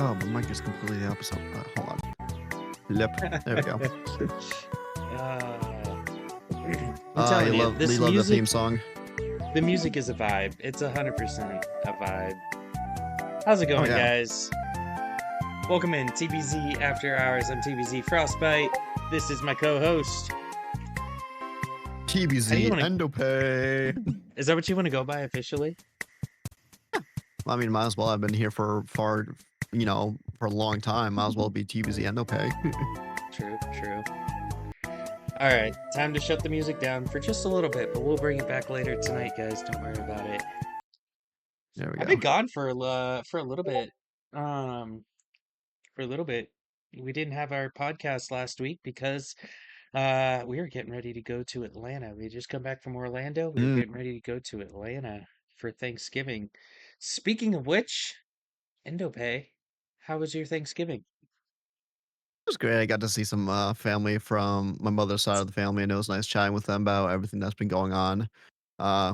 Oh, my mic is completely the opposite. Hold on. Lip. There we go. I'm telling you, You love the theme song. the music is a vibe. It's 100% a vibe. How's it going, guys? Welcome in TBZ After Hours. I'm TBZ Frostbite. This is my co-host. TBZ Endopay. Is that what you want to go by officially? I mean, might as well. I've been here for a long time. Might as well be TBZ Endopay. True. All right, time to shut the music down for just a little bit, but we'll bring it back later tonight, guys. Don't worry about it. There we go. I've been gone for a little bit. We didn't have our podcast last week because we were getting ready to go to Atlanta. We had just come back from Orlando. We were getting ready to go to Atlanta for Thanksgiving. Speaking of which, Endopay, how was your Thanksgiving? It was great. I got to see some family from my mother's side of the family, and it was nice chatting with them about everything that's been going on.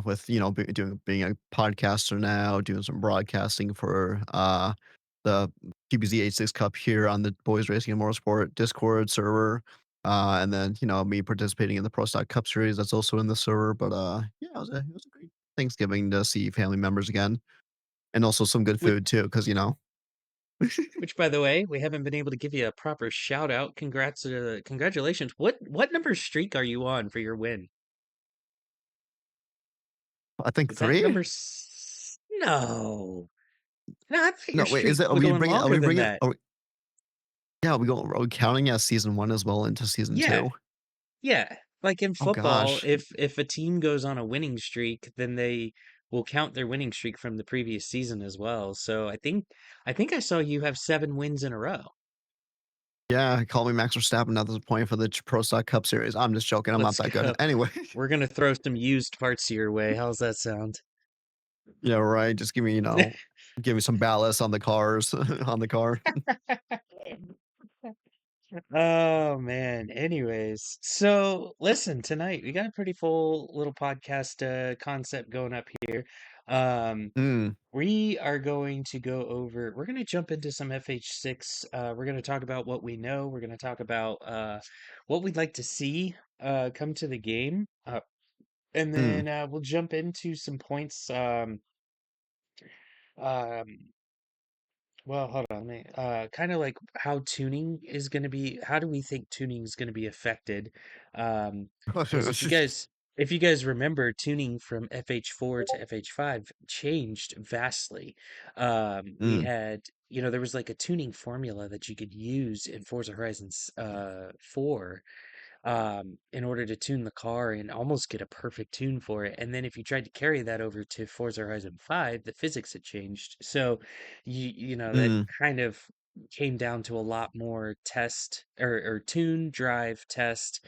With being a podcaster now, doing some broadcasting for the TBZ H6 Cup here on the Boyz Racing and Motorsport Discord server. And then me participating in the Pro Stock Cup series that's also in the server. But it was a great Thanksgiving to see family members again, and also some good food too, because Which, by the way, we haven't been able to give you a proper shout out. Congratulations. What number streak are you on for your win? I think Is 3. that number? No. No, I thought your streak Is it? Are was we going bringing? Are longer we than bringing? that. Are we counting as season 1 as well into season 2? Yeah. Like in Oh football, gosh. if a team goes on a winning streak, then they will count their winning streak from the previous season as well. So I think I saw you have 7 wins in a row. Yeah, call me Max Verstappen at this point for the Pro Stock Cup series. I'm just joking. I'm Let's not that go. good. Anyway. We're gonna throw some used parts your way. How's that sound? Yeah, right. Just give me some ballast on the cars on the car. Oh man. Anyways, so listen, tonight we got a pretty full little podcast concept going up here. We are going to we're going to jump into some FH6. We're going to talk about what we know. We're going to talk about what we'd like to see come to the game. And then we'll jump into some points. Um, well, hold on. Kind of like how tuning is going to be. How do we think tuning is going to be affected? Because if you guys remember, tuning from FH4 to FH5 changed vastly. We had, there was like a tuning formula that you could use in Forza Horizon 4 in order to tune the car and almost get a perfect tune for it. And then if you tried to carry that over to Forza Horizon 5, the physics had changed. So that kind of came down to a lot more test or tune drive test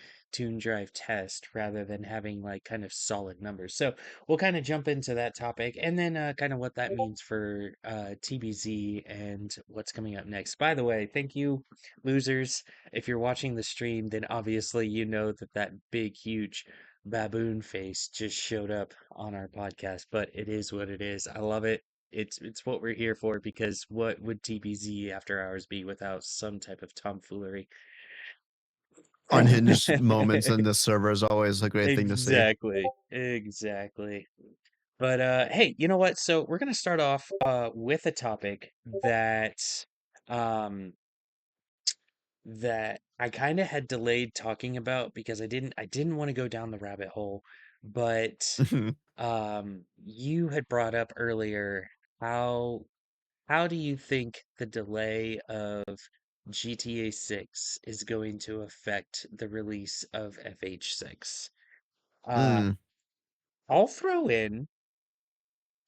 rather than having like kind of solid numbers. So we'll kind of jump into that topic and then kind of what that means for TBZ and what's coming up next. By the way, thank you, losers. If you're watching the stream, then obviously you know that big, huge baboon face just showed up on our podcast, but it is what it is. I love it. It's what we're here for, because what would TBZ After Hours be without some type of tomfoolery? Unhinged moments in this server is always a great thing to see. Exactly. But hey, you know what? So we're gonna start off with a topic that um that I kind of had delayed talking about because I didn't want to go down the rabbit hole, but you had brought up earlier how how do you think the delay of GTA 6 is going to affect the release of FH6? Um, I'll throw in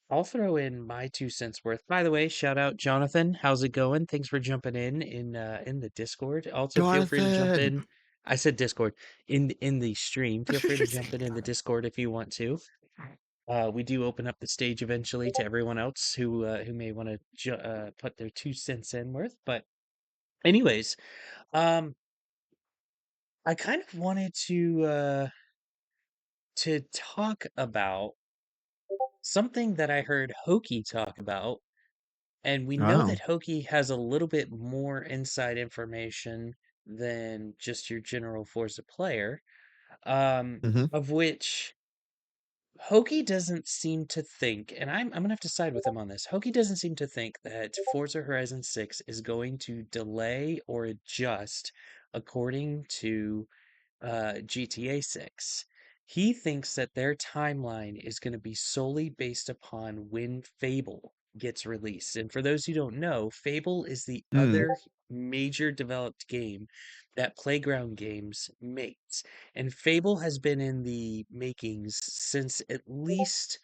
I'll throw in my 2 cents worth. By the way, shout out Jonathan. How's it going? Thanks for jumping in the Discord. Also, feel free to jump Jonathan. in. I said Discord in the stream. Feel free to jump in the Discord if you want to. We do open up the stage eventually to everyone else who may want to put their 2 cents in worth. But anyways, um, I kind of wanted to talk about something that I heard Hokie talk about And we know Oh. that Hokie has a little bit more inside information than just your general Forza player, Mhm. of which Hokie doesn't seem to think, and I'm gonna have to side with him on this. Hokie doesn't seem to think that Forza Horizon 6 is going to delay or adjust according to GTA 6. He thinks that their timeline is going to be solely based upon when Fable gets released. And for those who don't know, Fable is the Mm. other major developed game that Playground Games makes. And Fable has been in the makings since at least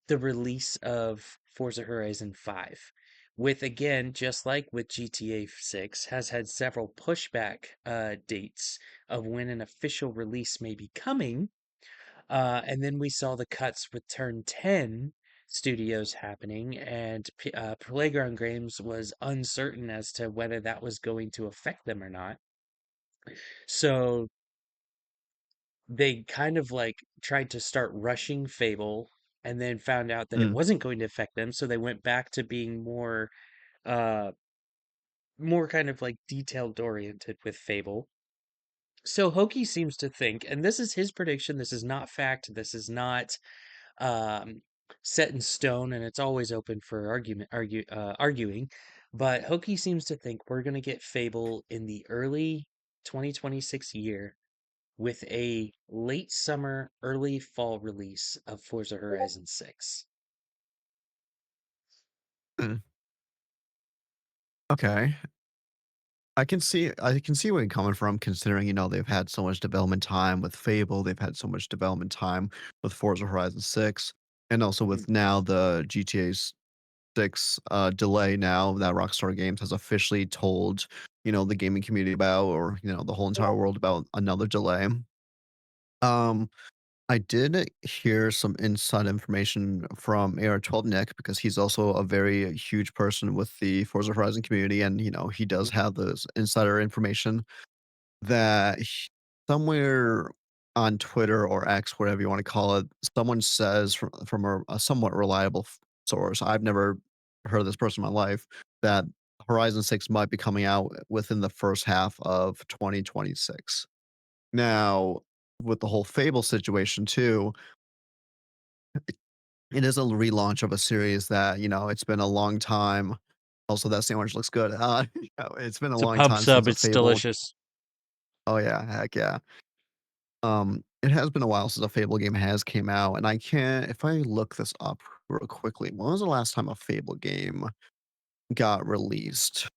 the release of Forza Horizon 5, with again, just like with GTA 6, has had several pushback dates of when an official release may be coming. And then we saw the cuts with Turn 10 studios happening, and Playground Games was uncertain as to whether that was going to affect them or not. So they kind of like tried to start rushing Fable and then found out that it Mm. wasn't going to affect them, so they went back to being uh more kind of like detailed oriented with Fable. So Hokie seems to think, and this is his prediction, this is not fact, this is not um set in stone, and it's always open for arguing, but Hokie seems to think we're going to get Fable in the early 2026 year with a late summer, early fall release of Forza Horizon 6. Mm. Okay. I can see where you're coming from considering, they've had so much development time with Fable, they've had so much development time with Forza Horizon 6, and also Mm, with now the GTA 6 delay now that Rockstar Games has officially told, the gaming community about, or, the whole entire world about another delay. Um, I did hear some inside information from AR12 Nick because he's also a very huge person with the Forza Horizon community, and he does mhm. have this insider information that somewhere on Twitter or X, whatever you want to call it, someone says from a somewhat reliable source. I've never heard of this person in my life that Horizon 6 might be coming out within the first half of 2026. Now, with the whole Fable situation too, it is a relaunch of a series that, it's been a long time. Also, that sandwich looks good. It's been a It's a long pub time sub, since a it's Fable. delicious. Oh yeah, heck yeah. It has been a while since a Fable game has came out, and I can't if I look this up real quickly, when was the last time a Fable game got released?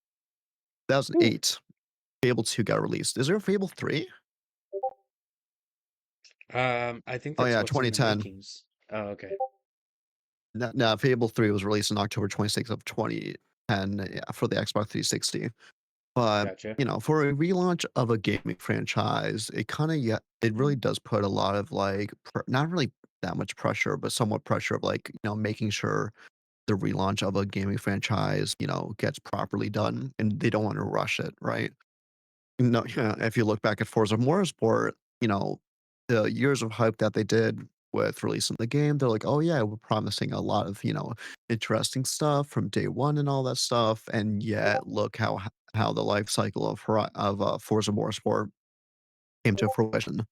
Ooh. 2008. Fable 2 got released. Is there a Fable 3? I think Oh that's yeah, what's in the 2010. makings. Oh, okay. No, no, Fable 3 was released on October 26th of 2010, yeah, for the Xbox 360. But, Gotcha. for a relaunch of a gaming franchise, it kinda yeah, it really does put a lot of, like, not really that much pressure, but somewhat pressure of, like, making sure the relaunch of a gaming franchise, gets properly done, and they don't wanna rush it, right? No, yeah, if you look back at Forza Motorsport, the years of hype that they did with releasing the game, they're like, "Oh, yeah, we're promising a lot of, interesting stuff from day one and all that stuff," and yet look how the life cycle of Forza Motorsport came to fruition.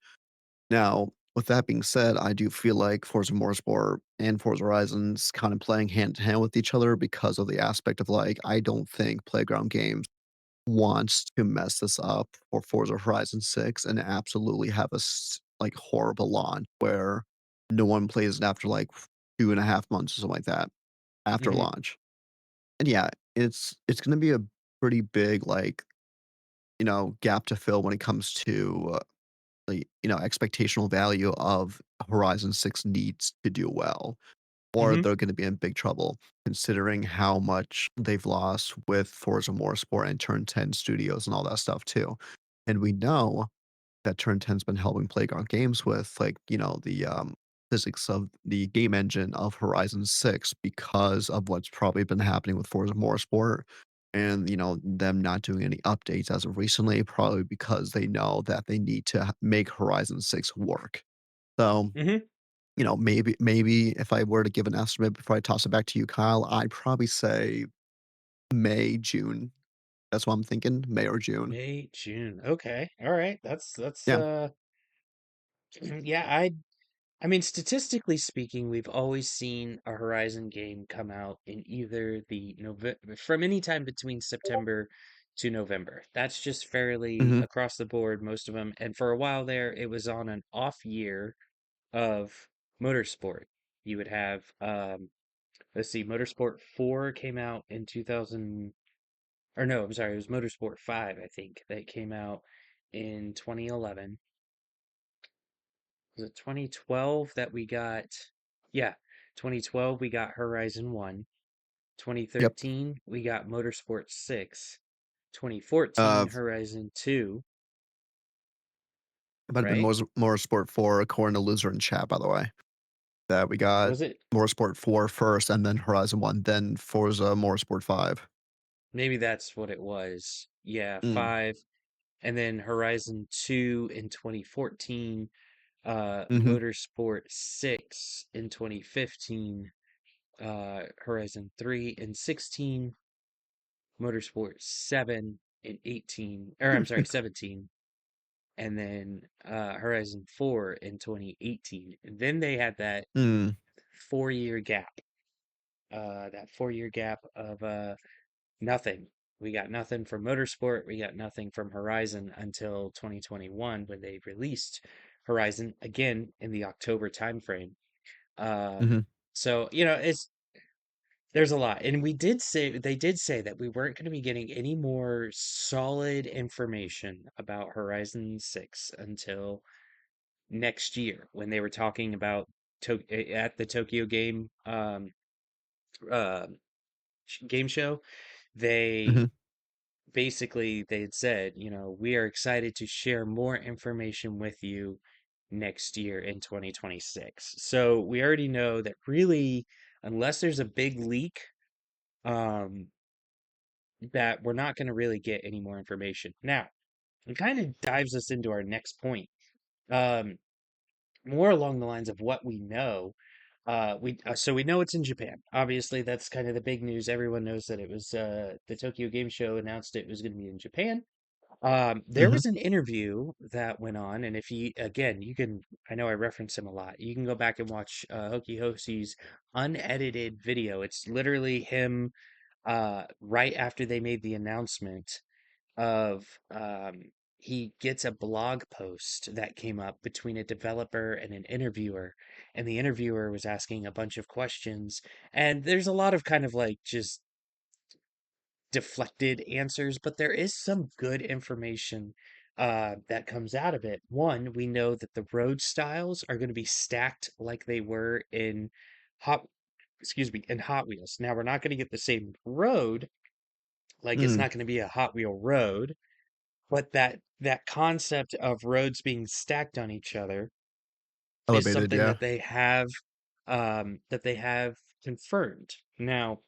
Now, with that being said, I do feel like Forza Motorsport and Forza Horizons kind of playing hand in hand with each other because of the aspect of, like, I don't think Playground Games wants to mess this up for Forza Horizon 6 and absolutely have a like horrible launch where no one plays it after like 2.5 months or something like that after Hmm. launch. And yeah, it's gonna be a pretty big like gap to fill when it comes to the expectational value of Horizon 6 needs to do well, or Hmm. they're going to be in big trouble considering how much they've lost with Forza Motorsport and Turn 10 Studios and all that stuff too. And we know that Turn 10's been helping Playground Games with like, the physics of the game engine of Horizon 6 because of what's probably been happening with Forza Motorsport and, them not doing any updates as of recently, probably because they know that they need to make Horizon 6 work. So, Hmm. maybe if I were to give an estimate before I toss it back to you, Kyle, I'd probably say May, June. That's what I'm thinking, May or June. May, June. Okay. All right. That's Yeah. yeah, I mean, statistically speaking, we've always seen a Horizon game come out in either the November from any time between September to November. That's just fairly Mhm. across the board, most of them. And for a while there, it was on an off year of Motorsport. You would have, let's see, Motorsport 4 came out in 2000, or no, I'm sorry, it was Motorsport 5, I think, that came out in 2011. Was it 2012 that we got? Yeah, 2012 we got Horizon 1. Yep. 2013 we got Motorsport 6. 2014 Uh, Horizon 2, it might have been right? Motorsport 4 according to Loser in chat, by the way, that we got Was it? Motorsport 4 first and then Horizon 1, then Forza Motorsport 5. Maybe that's what it was. Yeah, Mm. 5. And then Horizon 2 in 2014, Mhm. Motorsport 6 in 2015, Horizon 3 in 16, Motorsport 7 in 18, or I'm sorry, 17, and then Horizon 4 in 2018. And then they had that Mm. 4 year gap, that 4 year gap of nothing. We got nothing from Motorsport, we got nothing from Horizon until 2021 when they released Horizon again in the October timeframe. Um, Mhm. so, there's a lot. And they did say that we weren't going to be getting any more solid information about Horizon 6 until next year when they were talking about at the Tokyo uh, game show. They Mhm. basically they had said, we are excited to share more information with you next year in 2026. So we already know that really, unless there's a big leak, um, that we're not going to really get any more information. Now, it kind of dives us into our next point. Um, More along the lines of what we know. So we know it's in Japan. Obviously, that's kind of the big news. Everyone knows that it was the Tokyo Game Show announced it was going to be in Japan. There Mhm. was an interview that went on, and if you again, you can. I know I reference him a lot. You can go back and watch Hoki Hoshi's unedited video. It's literally him right after they made the announcement of he gets a blog post that came up between a developer and an interviewer, and the interviewer was asking a bunch of questions, and there's a lot of kind of like just deflected answers, but there is some good information that comes out of it. One, we know that the road styles are going to be stacked like they were in Hot, excuse me, in Hot Wheels. Now we're not going to get the same road, like it's Mm. not going to be a Hot Wheel road, but that concept of roads being stacked on each other is Elevated, something yeah. that they have confirmed. Now,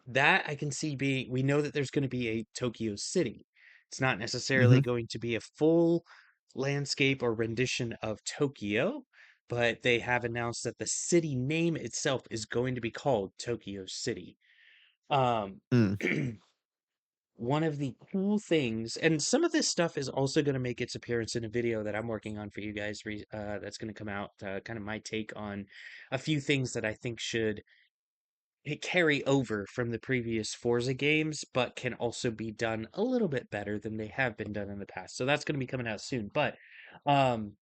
that I can see being, we know that there's going to be a Tokyo City. It's not necessarily Mhm. going to be a full landscape or rendition of Tokyo, but they have announced that the city name itself is going to be called Tokyo City. Um, Mm. One of the cool things, and some of this stuff is also going to make its appearance in a video that I'm working on for you guys, that's going to come out, kind of my take on a few things that I think should carry over from the previous Forza games, but can also be done a little bit better than they have been done in the past. So that's going to be coming out soon. But um,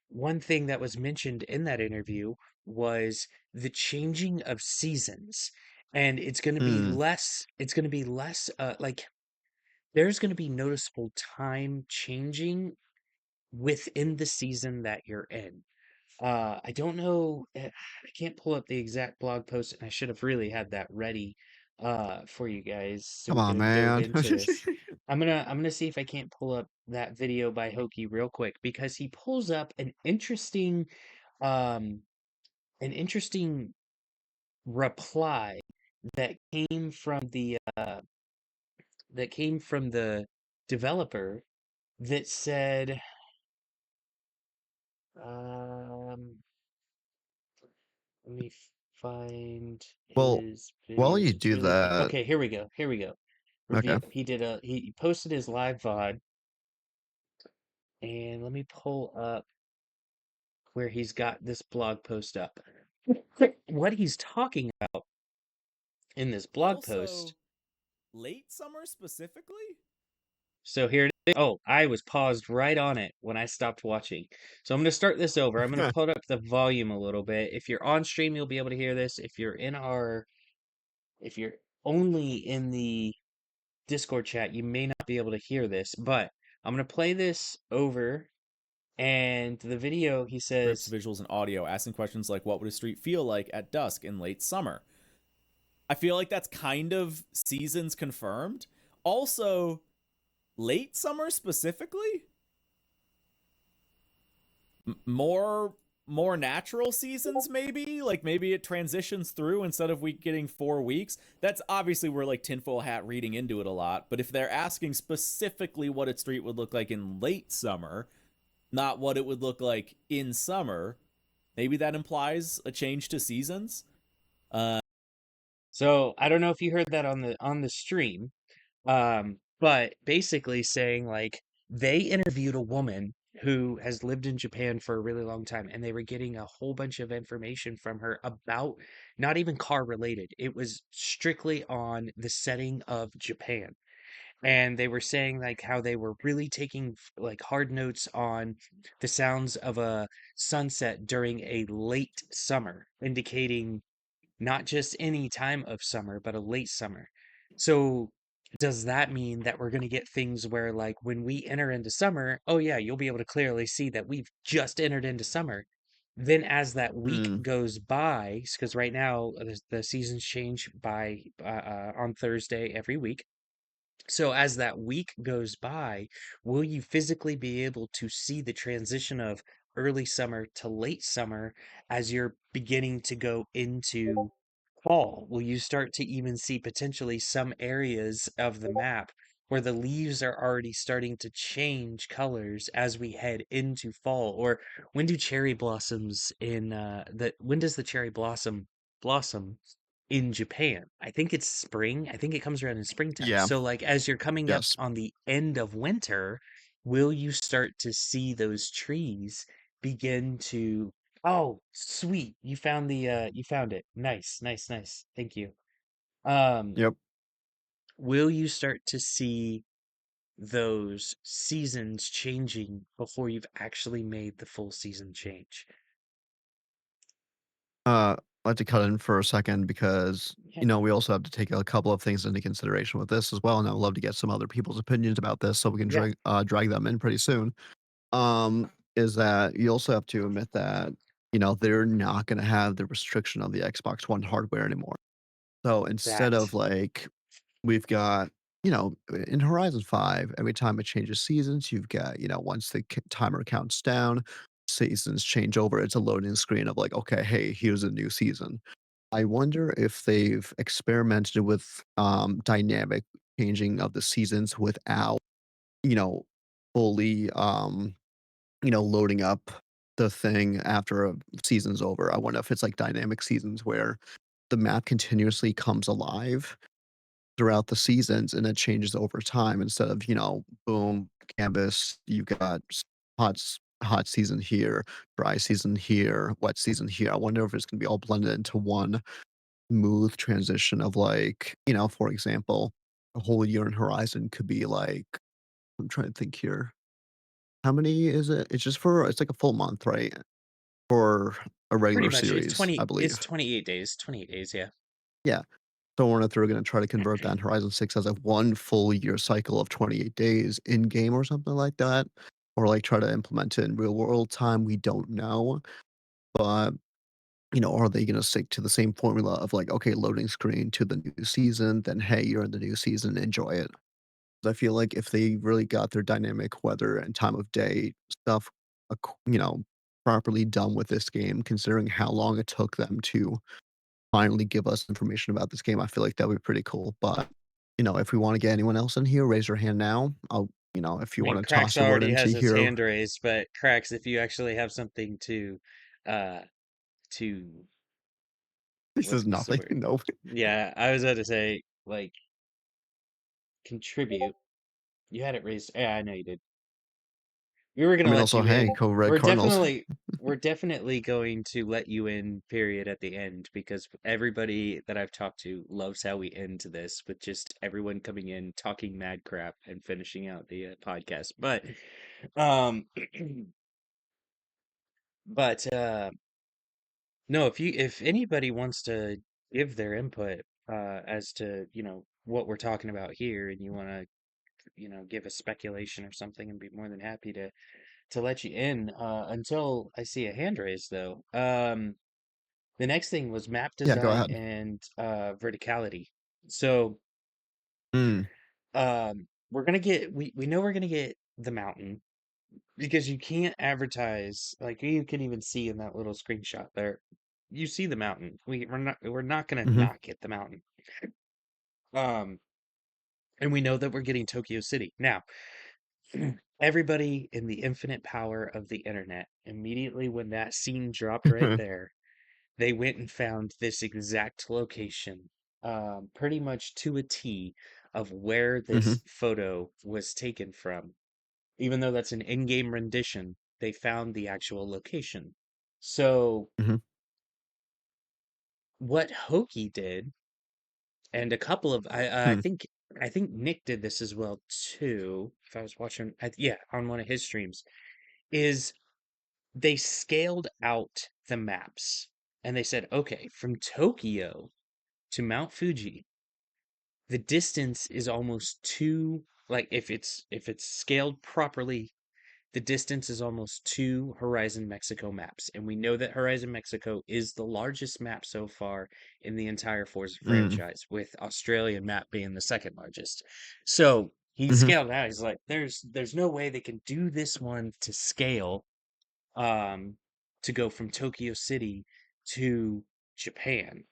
one thing that was mentioned in that interview was the changing of seasons. And Mm. it's going to be less, like, there's going to be noticeable time changing within the season that you're in. I don't know. I can't pull up the exact blog post, and I should have really had that ready for you guys so Come we on, could have dove man. into this. I'm gonna see if I can't pull up that video by Hoki real quick because he pulls up um an interesting reply that came from the developer that said um let me find Well, his while you videos do really quick. that, Okay, here we go. Here we go. okay. Review. He posted his live VOD, and let me pull up where he's got this blog post up. What he's talking about in this blog post. Also, late summer specifically? So here it is. Oh, I was paused right on it when I stopped watching. So I'm going to start this over. I'm going to put up the volume a little bit. If you're on stream, you'll be able to hear this. If you're only in the Discord chat, you may not be able to hear this, but I'm going to play this over. And the video, he Scripts, says, visuals, and audio, asking questions like what would a street feel like at dusk in late summer? I feel like that's kind of seasons confirmed. Also, late summer specifically? More natural seasons maybe, like maybe it transitions through instead of we getting 4 weeks. That's obviously we're like tinfoil hat reading into it a lot, but if they're asking specifically what a street would look like in late summer, not what it would look like in summer, maybe that implies a change to seasons. so I don't know if you heard that on the stream. But basically saying like they interviewed a woman who has lived in Japan for a really long time, and they were getting a whole bunch of information from her about not even car related. It was strictly on the setting of Japan. And they were saying like how they were really taking like hard notes on the sounds of a sunset during a late summer, indicating not just any time of summer, but a late summer. So does that mean that we're going to get things where like when we enter into summer, oh yeah, you'll be able to clearly see that we've just entered into summer. Then as that week Mm, goes by, because right now the seasons change by on Thursday every week. So as that week goes by, will you physically be able to see the transition of early summer to late summer as you're beginning to go into fall? Will you start to even see potentially some areas of the map where the leaves are already starting to change colors as we head into fall? Or when do cherry blossoms in when does the cherry blossom in Japan? I think it's spring. I think it comes around in springtime. yeah, So like as you're coming up yes. on the end of winter, will you start to see those trees begin to Oh, sweet. You found it. Nice, nice, nice. Thank you. Um, Yep. will you start to see those seasons changing before you've actually made the full season change? I'd like to cut in for a second because, Yeah. we also have to take a couple of things into consideration with this as well, and I would love to get some other people's opinions about this so we can Yeah. drag them in pretty soon. Is that you also have to admit that, they're not gonna have the restriction of the Xbox One hardware anymore. So instead of That. like we've got, in Horizon 5, every time it changes seasons, you've got, once the timer counts down, seasons change over. It's a loading screen of like, okay, hey, here's a new season. I wonder if they've experimented with dynamic changing of the seasons without, you know, fully, loading up the thing after a season's over. I wonder if it's like dynamic seasons where the map continuously comes alive throughout the seasons and it changes over time instead of, boom, canvas, you got hot season here, dry season here, wet season here. I wonder if it's gonna be all blended into one smooth transition of like, for example, a whole year in Horizon could be like I'm trying to think here. How many is it? It's like a full month, right? For a Pretty regular much series, I it's believe. 28 days. 28 days, yeah. Yeah. So I wonder if they're gonna try to convert that in Horizon 6 as a one full year cycle of 28 days in game or something like that, or like try to implement it in real world time. We don't know, but are they gonna stick to the same formula of like, okay, loading screen to the new season, then hey, you're in the new season, enjoy it. I feel like if they really got their dynamic weather and time of day stuff, properly done with this game, considering how long it took them to finally give us information about this game, I feel like that would be pretty cool. But, if we want to get anyone else in here, raise your hand now. If I you want mean, to Cracks toss your word already into has his here, hand raised, but Cracks, if you actually have something uh to This is what's the nothing. word? Nope. Yeah, I was about to say like contribute. You had it raised. Yeah, I know you did. We were I gonna mean, let also, you hey, in. go Red We're Cardinals. definitely we're definitely going to let you in, period, at the end because everybody that I've talked to loves how we end this with just everyone coming in, talking mad crap, and finishing out the podcast. Um, but no, if anybody wants to give their input as to, what we're talking about here, and you want to, give a speculation or something, and be more than happy to let you in. Until I see a hand raised, though. The next thing was map Yeah, go design ahead. and verticality. So Mm, we're gonna get we know we're gonna get the mountain because you can't advertise like you can even see in that little screenshot there. You see the mountain. We're not gonna mhm, not get the mountain. Um, and we know that we're getting Tokyo City now. Everybody in the infinite power of the internet, immediately when that scene dropped right there, they went and found this exact location, pretty much to a T of where mhm, this photo was taken from. Even though that's an in-game rendition, they found the actual location. So mhm, what Hokie did, and a couple of hmm, I think Nick did this as well too. If I was watching, yeah, on one of his streams, is they scaled out the maps and they said, okay, from Tokyo to Mount Fuji, the distance is almost two, like if it's scaled properly, the distance is almost two Horizon Mexico maps. And we know that Horizon Mexico is the largest map so far in the entire Forza mm, franchise, with Australian map being the second largest. So he mhm, scaled out. He's like, there's no way they can do this one to scale, um, to go from Tokyo City to Japan.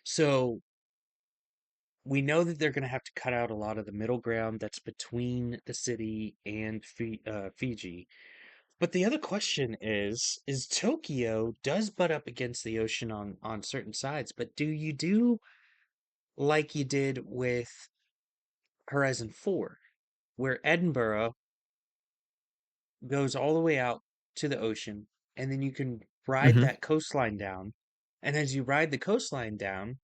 So we know that they're going to have to cut out a lot of the middle ground that's between the city and Fiji. But the other question is Tokyo does butt up against the ocean on certain sides, but do you do like you did with Horizon 4, where Edinburgh goes all the way out to the ocean, and then you can ride mhm, that coastline down. And as you ride the coastline down,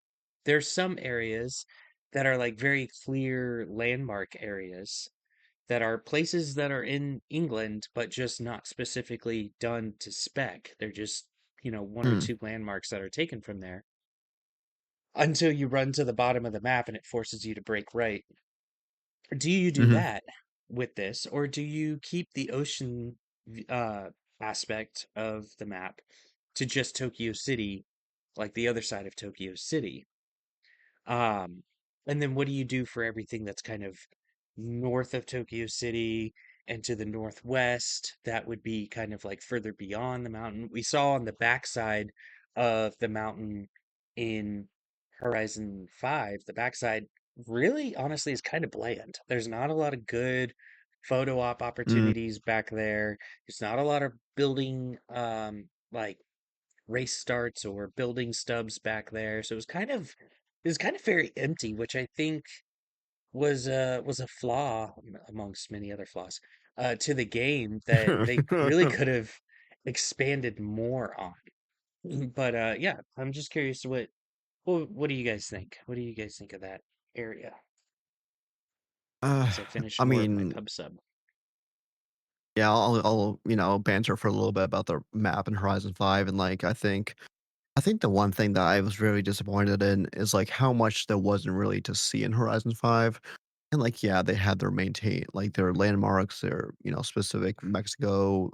there's some areas that are like very clear landmark areas that are places that are in England, but just not specifically done to spec. They're just, one or mm, two landmarks that are taken from there until you run to the bottom of the map and it forces you to break right. Do you do mhm, that with this, or do you keep the ocean aspect of the map to just Tokyo City, like the other side of Tokyo City? Um, and then what do you do for everything that's kind of north of Tokyo City and to the northwest? That would be kind of like further beyond the mountain. We saw on the backside of the mountain in Horizon 5, the backside really honestly is kind of bland. There's not a lot of good photo op mm, opportunities back there. There's not a lot of building like race starts or building stubs back there. So it was kind of very empty, which I think was a flaw amongst many other flaws to the game that they really could have expanded more on. But yeah, I'm just curious what do you guys think? What do you guys think of that area uh, as I finish I more of my mean, pub sub? yeah, I'll banter for a little bit about the map in Horizon 5, and, like, I think the one thing that I was very disappointed in is, like, how much there wasn't really to see in Horizon 5, and, like, yeah, they had their landmarks, their, specific Mexico,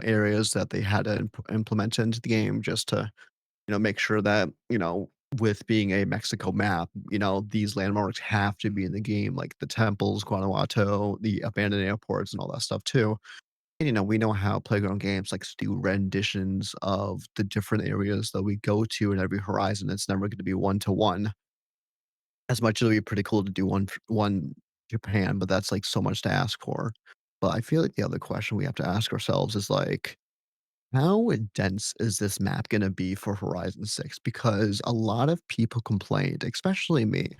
areas that they had to implement into the game just to, make sure that, with being a Mexico map, these landmarks have to be in the game, like the temples, Guanajuato, the abandoned airports, and all that stuff too. And, we know how playground games likes to do renditions of the different areas that we go to in every horizon. It's never going to be one to one. As much as it'd be pretty cool to do one Japan, but that's like so much to ask for. But I feel like the other question we have to ask ourselves is like, How dense is this map gonna be for Horizon 6? Because a lot of people complained, especially me,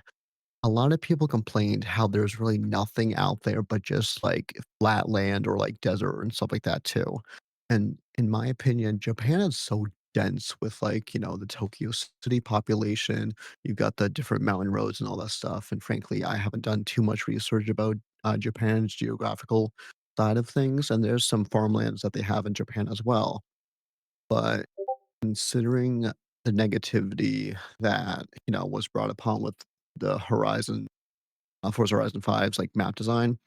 a lot of people complained how there's really nothing out there but just like flat land or like desert and stuff like that too. And in my opinion, Japan is so dense with like, the Tokyo city population. You've got the different mountain roads and all that stuff. And frankly, I haven't done too much research about Japan's geographical side of things. And there's some farmlands that they have in Japan as well. But considering the negativity that, was brought upon with the Forza Horizon 5's like map design,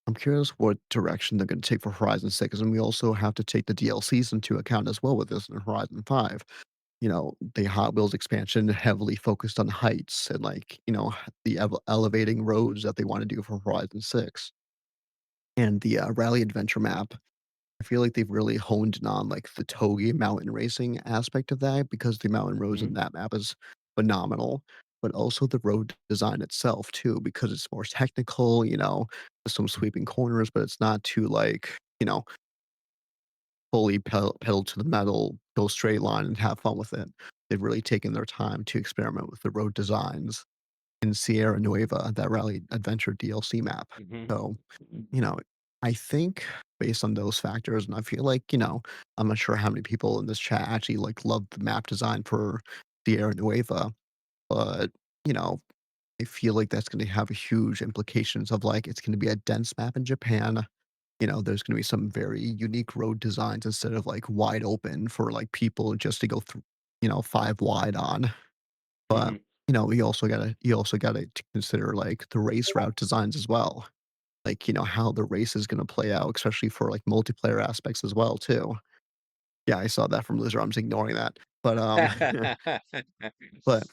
I'm curious what direction they're going to take for Horizon 6. And we also have to take the DLCs into account as well with this in Horizon 5. The Hot Wheels expansion heavily focused on heights and like, the elevating roads that they want to do for Horizon 6. And the Rally Adventure map, I feel like they've really honed in on, like, the Toge mountain racing aspect of that because the mountain roads in Mhm, that map is phenomenal, but also the road design itself too because it's more technical, with some sweeping corners, but it's not too, like, fully pedal to the metal, go straight line and have fun with it. They've really taken their time to experiment with the road designs in Sierra Nueva, that Rally Adventure DLC map. mhm. So, you know, I think based on those factors, and I feel like, I'm not sure how many people in this chat actually like love the map design for Sierra Nueva, but you know, I feel like that's going to have a huge implications of like it's going to be a dense map in Japan. There's going to be some very unique road designs instead of like wide open for like people just to go through, five wide on. But Mhm. you also gotta consider like the race route designs as well, like, how the race is gonna play out, especially for, like, multiplayer aspects as well too. Yeah, I saw that from Loser, I'm just ignoring that. But, but,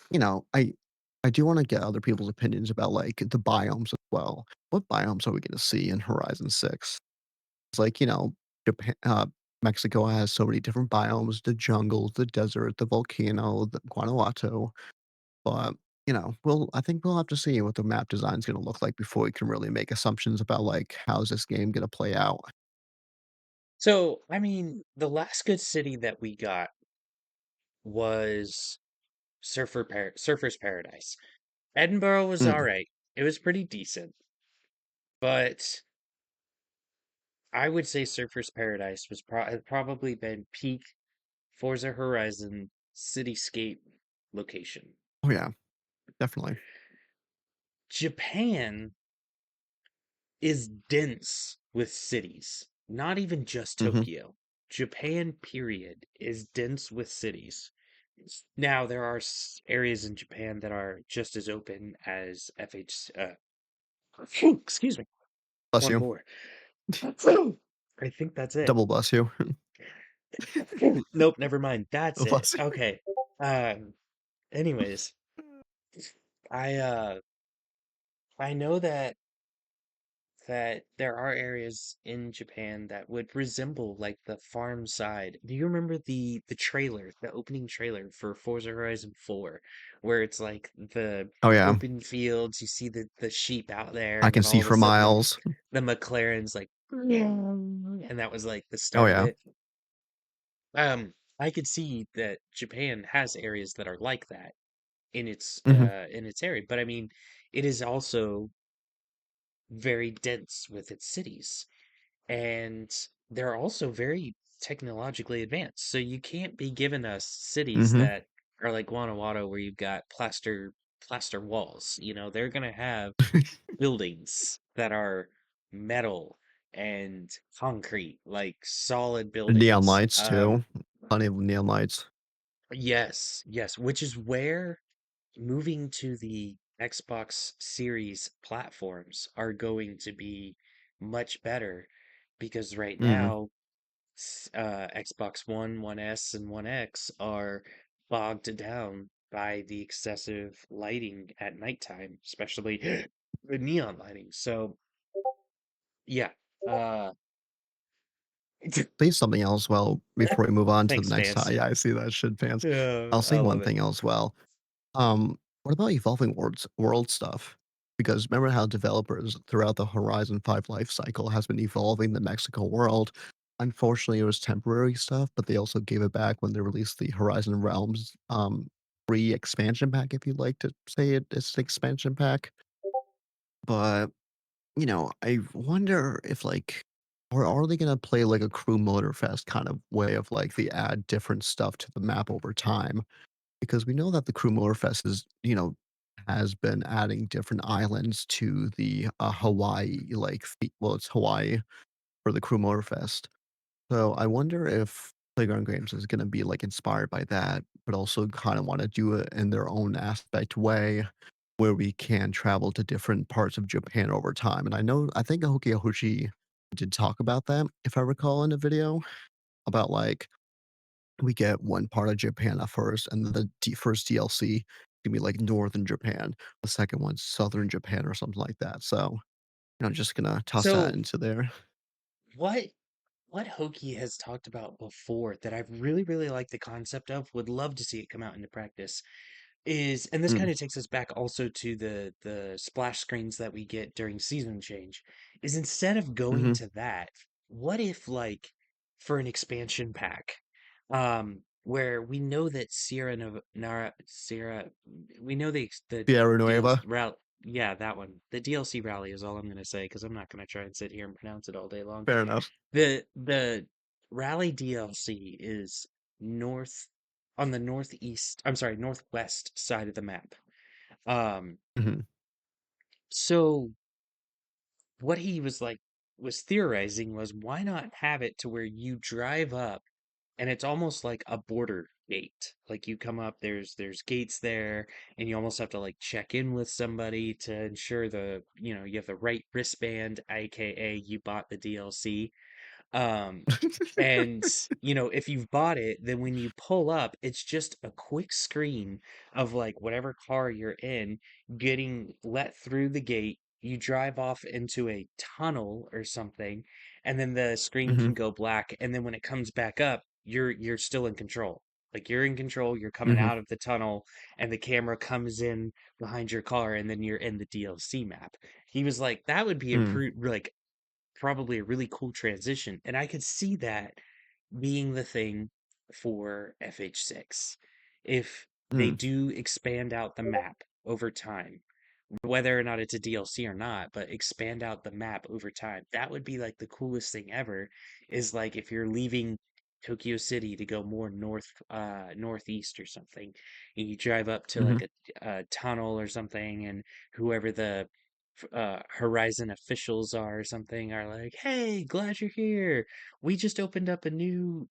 I do wanna get other people's opinions about, like, the biomes as well. What biomes are we gonna see in Horizon 6? It's like, Japan Mexico has so many different biomes, the jungles, the desert, the volcano, the Guanajuato, but, I think we'll have to see what the map design is gonna look like before we can really make assumptions about, like, how's this game gonna play out. So, I mean, the last good city that we got was Surfer's Paradise. Edinburgh was Mm. alright. It was pretty decent, but I would say Surfer's Paradise was had probably been peak Forza Horizon cityscape location. Oh, yeah, definitely. Japan is dense with cities, not even just Mhm. Tokyo. Japan, period, is dense with cities. Now, there are areas in Japan that are just as open as FH. Excuse me. Bless One you. more. I think that's it. Double bless you. Nope, never mind. That's Oh, it. bless you. Okay. Um. Anyways, I uh, I know that there are areas in Japan that would resemble like the farm side. Do you remember the trailer, the opening trailer for Forza Horizon 4, where it's like the Oh, yeah. open fields, you see the sheep out there, I and can then all see of a for sudden miles. the McLaren's like, and that was like the Oh, start of yeah. it. I could see that Japan has areas that are like that Mhm. in its area, but I mean, it is also very dense with its cities, and they're also very technologically advanced. So you can't be giving us cities Mhm. that are like Guanajuato where you've got plaster walls. They're gonna have buildings that are metal and concrete, like solid Neon buildings. lights too. Plenty of neon lights. Yes, yes, which is where moving to the Xbox Series platforms are going to be much better because right Mm. now Xbox One, One S, and One X are bogged down by the excessive lighting at nighttime, especially the neon lighting. So yeah, uh, Say something else well before we move on to the thanks, next fans. yeah, I see that shit, fans. Yeah, I'll I say love one it. thing as well. What about evolving world stuff? Because remember how developers throughout the Horizon 5 life cycle has been evolving the Mexico world. unfortunately, it was temporary stuff, but they also gave it back when they released the Horizon Realms, free expansion pack, if you'd like to say it's an expansion pack. But, I wonder if, like, or are they gonna play like a crew motorfest kind of way of like they add different stuff to the map over time? Because we know that the crew motorfest has been adding different islands to the Hawaii, well, it's Hawaii for the crew motorfest. So I wonder if Playground Games is gonna be, like, inspired by that, but also kinda wanna do it in their own aspect way, where we can travel to different parts of Japan over time, and I think Aoki Yahushi did talk about that, if I recall in a video, about, like, we get one part of Japan at first, and then the first DLC can be, like, Northern Japan, the second one's Southern Japan or something like that, so, just gonna toss that So into there. what what Hokie has talked about before that I've really, really liked the concept of, would love to see it come out into practice, is, and this Mm, kind of takes us back also to the splash screens that we get during season change, is instead of going mhm. to that, what if, like, for an expansion pack, where we know that Sierra Nova, Nara Sierra, we know the Sierra DLC Nueva, route, yeah, that one, the DLC rally is all I'm gonna say because I'm not gonna try and sit here and pronounce it all day long. fair enough. The Rally DLC is north on the northeast, I'm sorry, northwest side of the map. Um, Mhm. so what he was like was theorizing was, why not have it to where you drive up and it's almost like a border gate. Like you come up, there's gates there, and you almost have to like check in with somebody to ensure you have the right wristband, aka you bought the DLC. Um, and if you've bought it, then when you pull up, it's just a quick screen of like whatever car you're in getting let through the gate. You drive off into a tunnel or something, and then the screen can Mhm, go black. And then when it comes back up, you're still in control. Like you're in control, you're coming mhm, out of the tunnel, and the camera comes in behind your car, and then you're in the DLC map. He was like, that would be mm, like probably a really cool transition. And I could see that being the thing for FH6. If they mm. do expand out the map over time, whether or not it's a DLC or not, but expand out the map over time, that would be like the coolest thing ever. Is like if you're leaving Tokyo City to go more northeast or something, and you drive up to Mhm. like a tunnel or something, and whoever the Horizon officials are or something are like, "Hey, glad you're here. We just opened up a new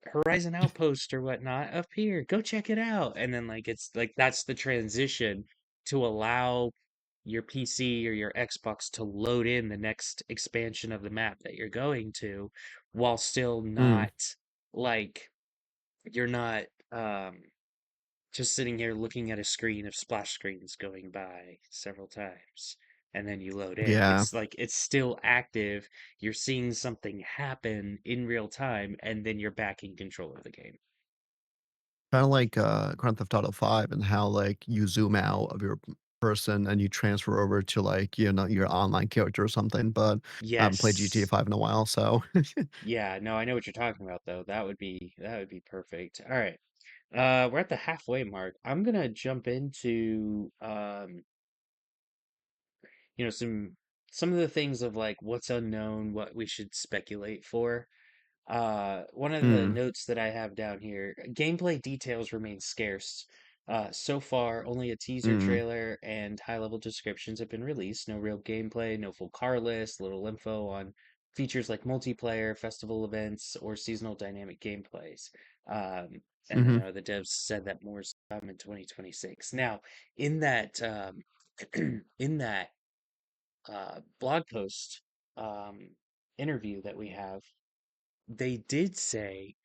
Horizon Outpost or whatnot up here. Go check it out." And then like it's like that's the transition to allow your PC or your Xbox to load in the next expansion of the map that you're going to, while still Mm. not like you're not just sitting here looking at a screen of splash screens going by several times, and then you load in. Yeah, It's like it's still active. You're seeing something happen in real time, and then you're back in control of the game. kinda like, Grand Theft Auto 5 and how, like, you zoom out of your person and you transfer over to, like, your online character or something, but I haven't played GTA Yes. 5 in a while, so Yeah, no, I know what you're talking about though. That would be perfect. All right. We're at the halfway mark. I'm gonna jump into some of the things of like what's unknown, what we should speculate for. One of the Mm, notes that I have down here, gameplay details remain scarce. So far, only a teaser mm, trailer and high-level descriptions have been released. No real gameplay, no full car list, little info on features like multiplayer, festival events, or seasonal dynamic gameplays. Um, and then mhm, the devs said that more is to come in 2026. Now, in that in that blog post interview that we have, they did say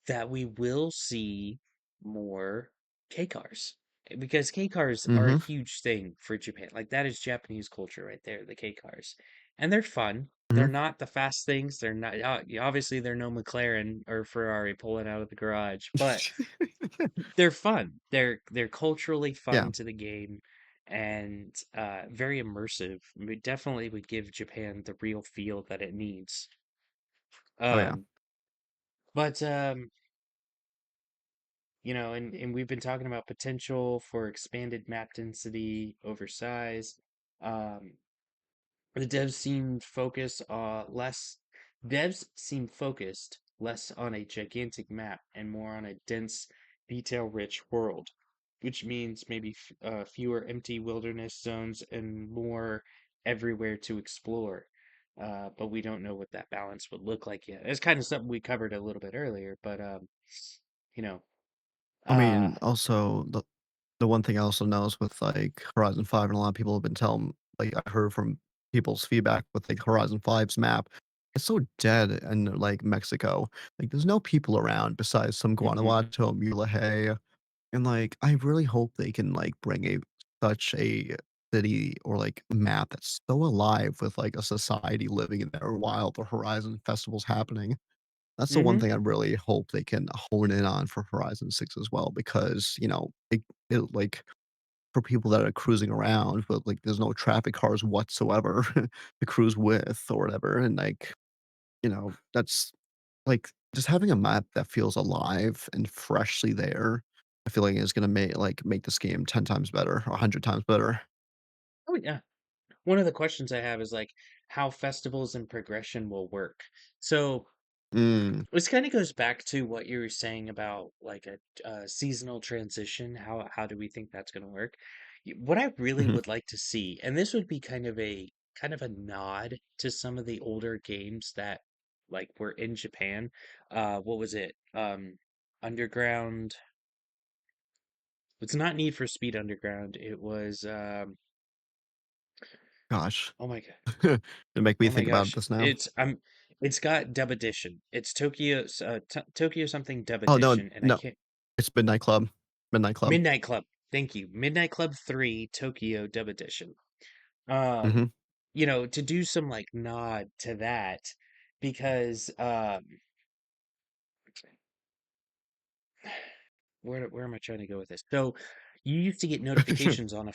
that we will see more K cars, because K cars are a mhm, huge thing for Japan. Like that is Japanese culture right there, the K cars, and they're fun. They're mhm. not the fast things. They're not obviously they're no McLaren or Ferrari pulling out of the garage, but they're fun. They're culturally Yeah. fun to the game and very immersive. We definitely would give Japan the real feel that it needs. Oh, yeah. Um, but and we've been talking about potential for expanded map density over size. Um, the devs seem focused less on a gigantic map and more on a dense, detail-rich world, which means maybe fewer empty wilderness zones and more everywhere to explore. But we don't know what that balance would look like yet. It's kind of something we covered a little bit earlier, but you know, I uh, mean, also, the one thing I also know is with, like, Horizon 5, and a lot of people have been telling like, I heard from people's feedback with, like, Horizon 5's map, it's so dead in, like, Mexico. Like, there's no people around besides some mhm, Guanajuato, Mulegé, and, like, I really hope they can, like, bring such a city or, like, map that's so alive with, like, a society living in there while the Horizon Festival's happening. That's the one mhm, thing I really hope they can hone in on for Horizon 6 as well because, like, for people that are cruising around, but, like, there's no traffic cars whatsoever to cruise with or whatever, and, like, that's like, just having a map that feels alive and freshly there, I feel like is gonna make this game 10 times better, or 100 times better. oh yeah. One of the questions I have is like how festivals and progression will work. So Mm, this kind of goes back to what you were saying about like a seasonal transition. How do we think that's going to work? What I really mhm, would like to see, and this would be kind of a nod to some of the older games that like were in Japan. What was it? Underground. It's not Need for Speed Underground. It was gosh. oh my god. Gonna make me Oh my think about gosh, this now. it's got dub edition. It's Tokyo something dub Oh, no, edition, and I no, can't. it's Midnight Club. Midnight Club. Midnight Club. Thank you. Midnight Club 3 Tokyo dub edition. Um, Mhm. to do some like nod to that because where am I trying to go with this? So you used to get notifications on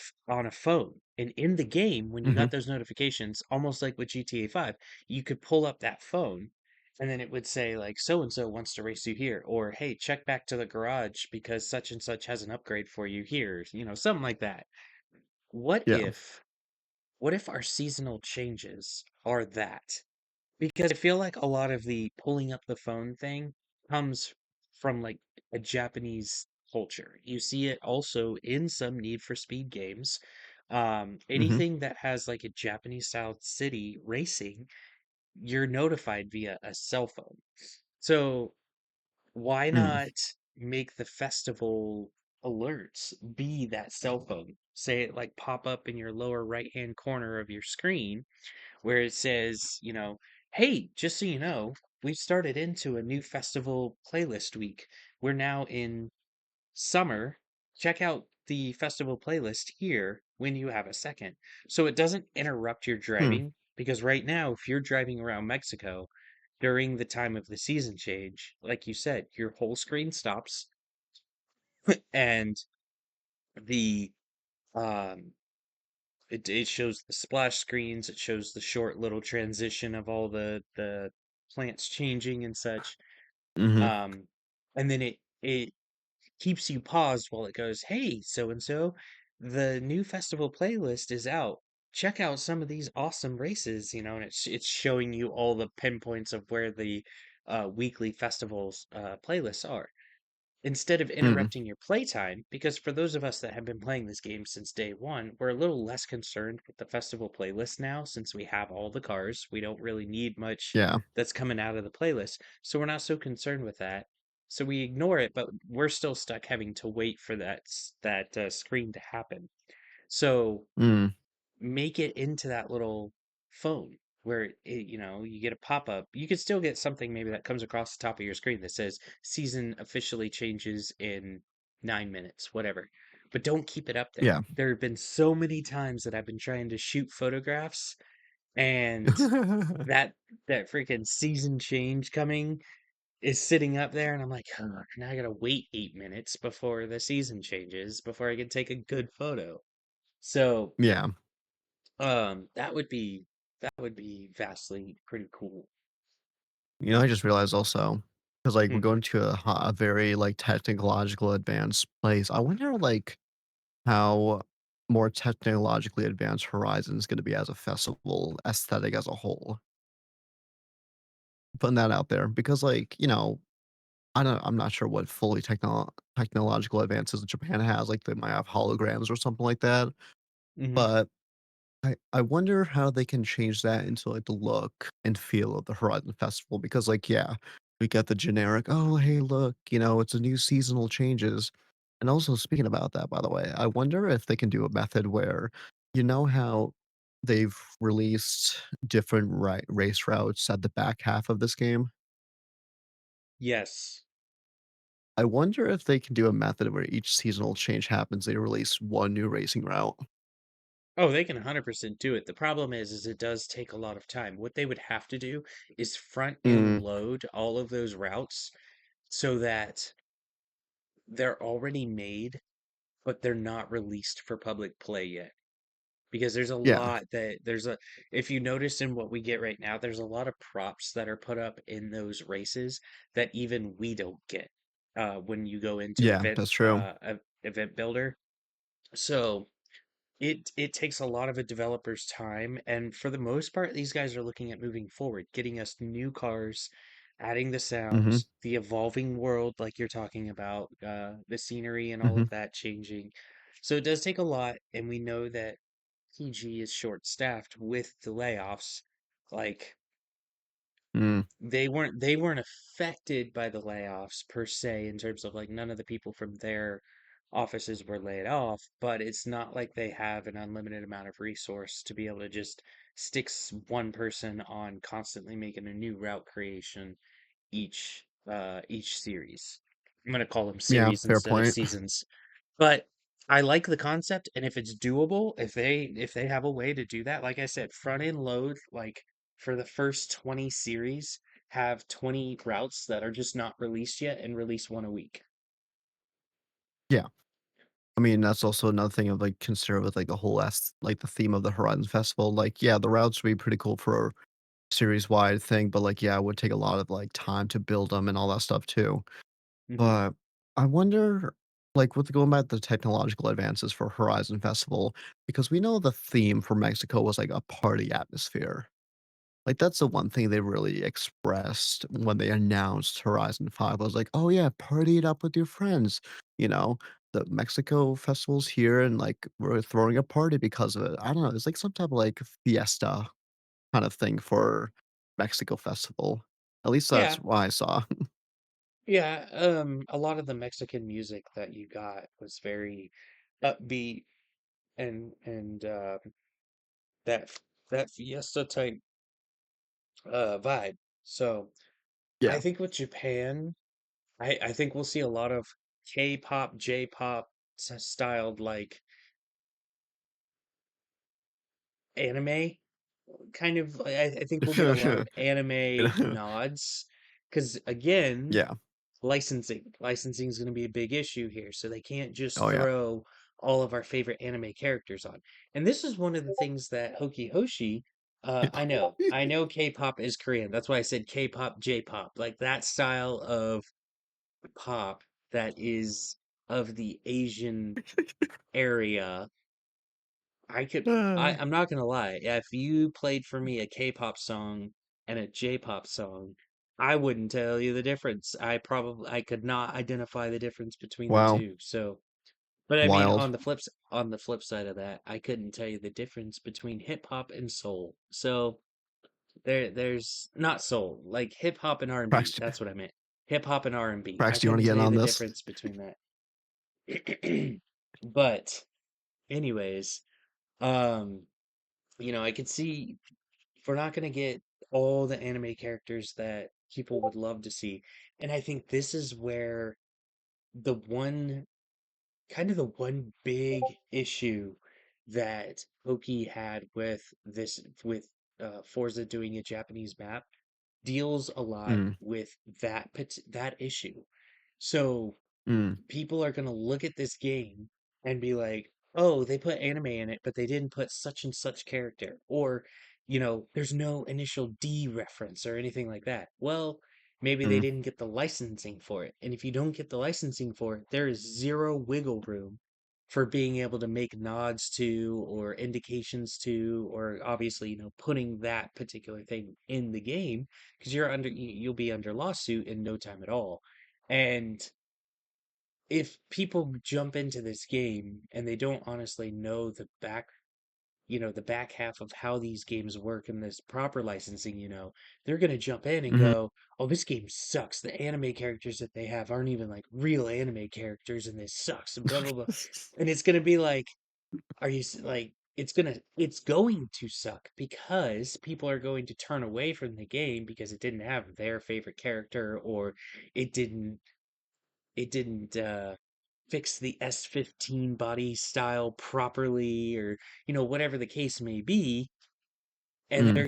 a phone, and in the game, when you got Mhm. those notifications, almost like with GTA 5, you could pull up that phone, and then it would say like so and so wants to race you here, or hey, check back to the garage because such and such has an upgrade for you here, something like that. What Yeah. if what if our seasonal changes are that? Because I feel like a lot of the pulling up the phone thing comes from like a Japanese culture. You see it also in some Need for Speed games. Mhm. Anything that has like a Japanese style city racing, you're notified via a cell phone. So why Mm. not make the festival alerts be that cell phone? Say it like pop up in your lower right hand corner of your screen where it says, hey, just so you know, we've started into a new festival playlist week. We're now in summer. Check out the festival playlist here when you have a second. So it doesn't interrupt your Hmm. driving because right now, if you're driving around Mexico during the time of the season change, like you said, your whole screen stops and the um it shows the splash screens, it shows the short little transition of all the plants changing and such. Mhm. Um, and then it keeps you paused while it goes, "Hey, so and so, the new festival playlist is out. Check out some of these awesome races," and it's showing you all the pinpoints of where the weekly festivals playlists are instead of Mm. interrupting your playtime, because for those of us that have been playing this game since day one, we're a little less concerned with the festival playlist now since we have all the cars. We don't really need much Yeah. that's coming out of the playlist. So we're not so concerned with that. So we ignore it, but we're still stuck having to wait for that screen to happen. So Mm. make it into that little phone where you get a pop-up. You could still get something maybe that comes across the top of your screen that says season officially changes in 9 minutes, whatever. But don't keep it up there. Yeah. There have been so many times that I've been trying to shoot photographs and that that freaking season change coming is sitting up there and I'm like, "Ugh, now I gotta wait 8 minutes before the season changes before I can take a good photo." So Yeah. that would be vastly pretty cool. I just realized also, because like we're Hmm. going to a very like technological advanced place. I wonder like how more technologically advanced Horizon is going to be as a festival aesthetic as a whole. Putting that out there because like I'm not sure what fully technological advances Japan has. Like they might have holograms or something like that, Hmm. but I wonder how they can change that into, like, the look and feel of the Horizon Festival because, like, yeah, we get the generic, "Oh, hey, look, it's a new seasonal changes." And also speaking about that, by the way, I wonder if they can do a method where how they've released different race routes at the back half of this game? Yes. I wonder if they can do a method where each seasonal change happens, they release one new racing route. Oh, they can 100% do it. The problem is it does take a lot of time. What they would have to do is front end Mm, load all of those routes so that they're already made, but they're not released for public play yet. Because there's a yeah, lot that there's a if you notice in what we get right now, there's a lot of props that are put up in those races that even we don't get when you go into yeah, that's true. event builder. So it takes a lot of a developer's time, and for the most part, these guys are looking at moving forward, getting us new cars, adding the Mhm, sounds, the evolving world, like you're talking about, the scenery and all mhm, of that changing. So it does take a lot, and we know that PG is short-staffed with the layoffs. Like mm, they weren't affected by the layoffs per se in terms of like none of the people from their offices were laid off, but it's not like they have an unlimited amount of resource to be able to just stick one person on constantly making a new route creation each series. I'm gonna call them yeah, series fair instead of point. seasons. But I like the concept, and if it's doable, if they have a way to do that, like I said, front end load, like for the first 20 series, have 20 routes that are just not released yet and release one a week. Yeah. I mean, that's also another thing of, like, consider with, like, the whole like, the theme of the Horizon Festival, like, yeah, the routes would be pretty cool for a series-wide thing, but, like, yeah, it would take a lot of, like, time to build them and all that stuff too. Hmm. But I wonder, like, with going back to the technological advances for Horizon Festival, because we know the theme for Mexico was, like, a party atmosphere. Like, that's the one thing they really expressed when they announced Horizon 5 was like, "Oh, yeah, party it up with your friends." You know, the Mexico festival's here and, like, we're throwing a party because of it. I don't know, it's like some type of, like, fiesta kind of thing for Mexico festival. At least that's Yeah, what I saw. yeah. A lot of the Mexican music that you got was very upbeat and that that fiesta type vibe. So I Yeah. think with Japan, I think we'll see a lot of K-pop, J-pop styled like anime kind of. I think we'll get a lot of anime nods because again, Yeah. licensing is going to be a big issue here. So they can't just Oh, yeah. throw all of our favorite anime characters on. And this is one of the things that Hoki Hoshi. I know K-pop is Korean. That's why I said K-pop, J-pop, like that style of pop that is of the Asian area. I'm not gonna lie, if you played for me a K-pop song and a J-pop song, I wouldn't tell you the difference. I could not identify the difference between the Wow. two. So, but I mean, Wild. on the flip side of that, I couldn't tell you the difference between hip hop and soul. So there's not soul, like hip hop and R&B. Prax, That's what I meant. Hip hop and R&B. I Prax, do you wanna couldn't get in tell you on the this? difference between that. But anyways, um, I could see if we're not gonna get all the anime characters that people would love to see. And I think this is where the one the one big issue that Oki had with Forza doing a Japanese map deals a lot Mm, with that issue. So mm, people are going to look at this game and be like, "Oh, they put anime in it, but they didn't put such and such character." Or there's no initial D reference or anything like that. Well, maybe they Mm, didn't get the licensing for it. And if you don't get the licensing for it, there is zero wiggle room for being able to make nods to or indications to, or obviously, putting that particular thing in the game because you'll be under lawsuit in no time at all. And if people jump into this game and they don't honestly know the back half of how these games work and this proper licensing, they're going to jump in and mhm. go, "Oh, this game sucks. The anime characters that they have aren't even like real anime characters and this sucks and blah blah blah." And it's going to be like, are you like it's going to suck because people are going to turn away from the game because it didn't have their favorite character, or it didn't fix the S15 body style properly, or whatever the case may be. And Mm,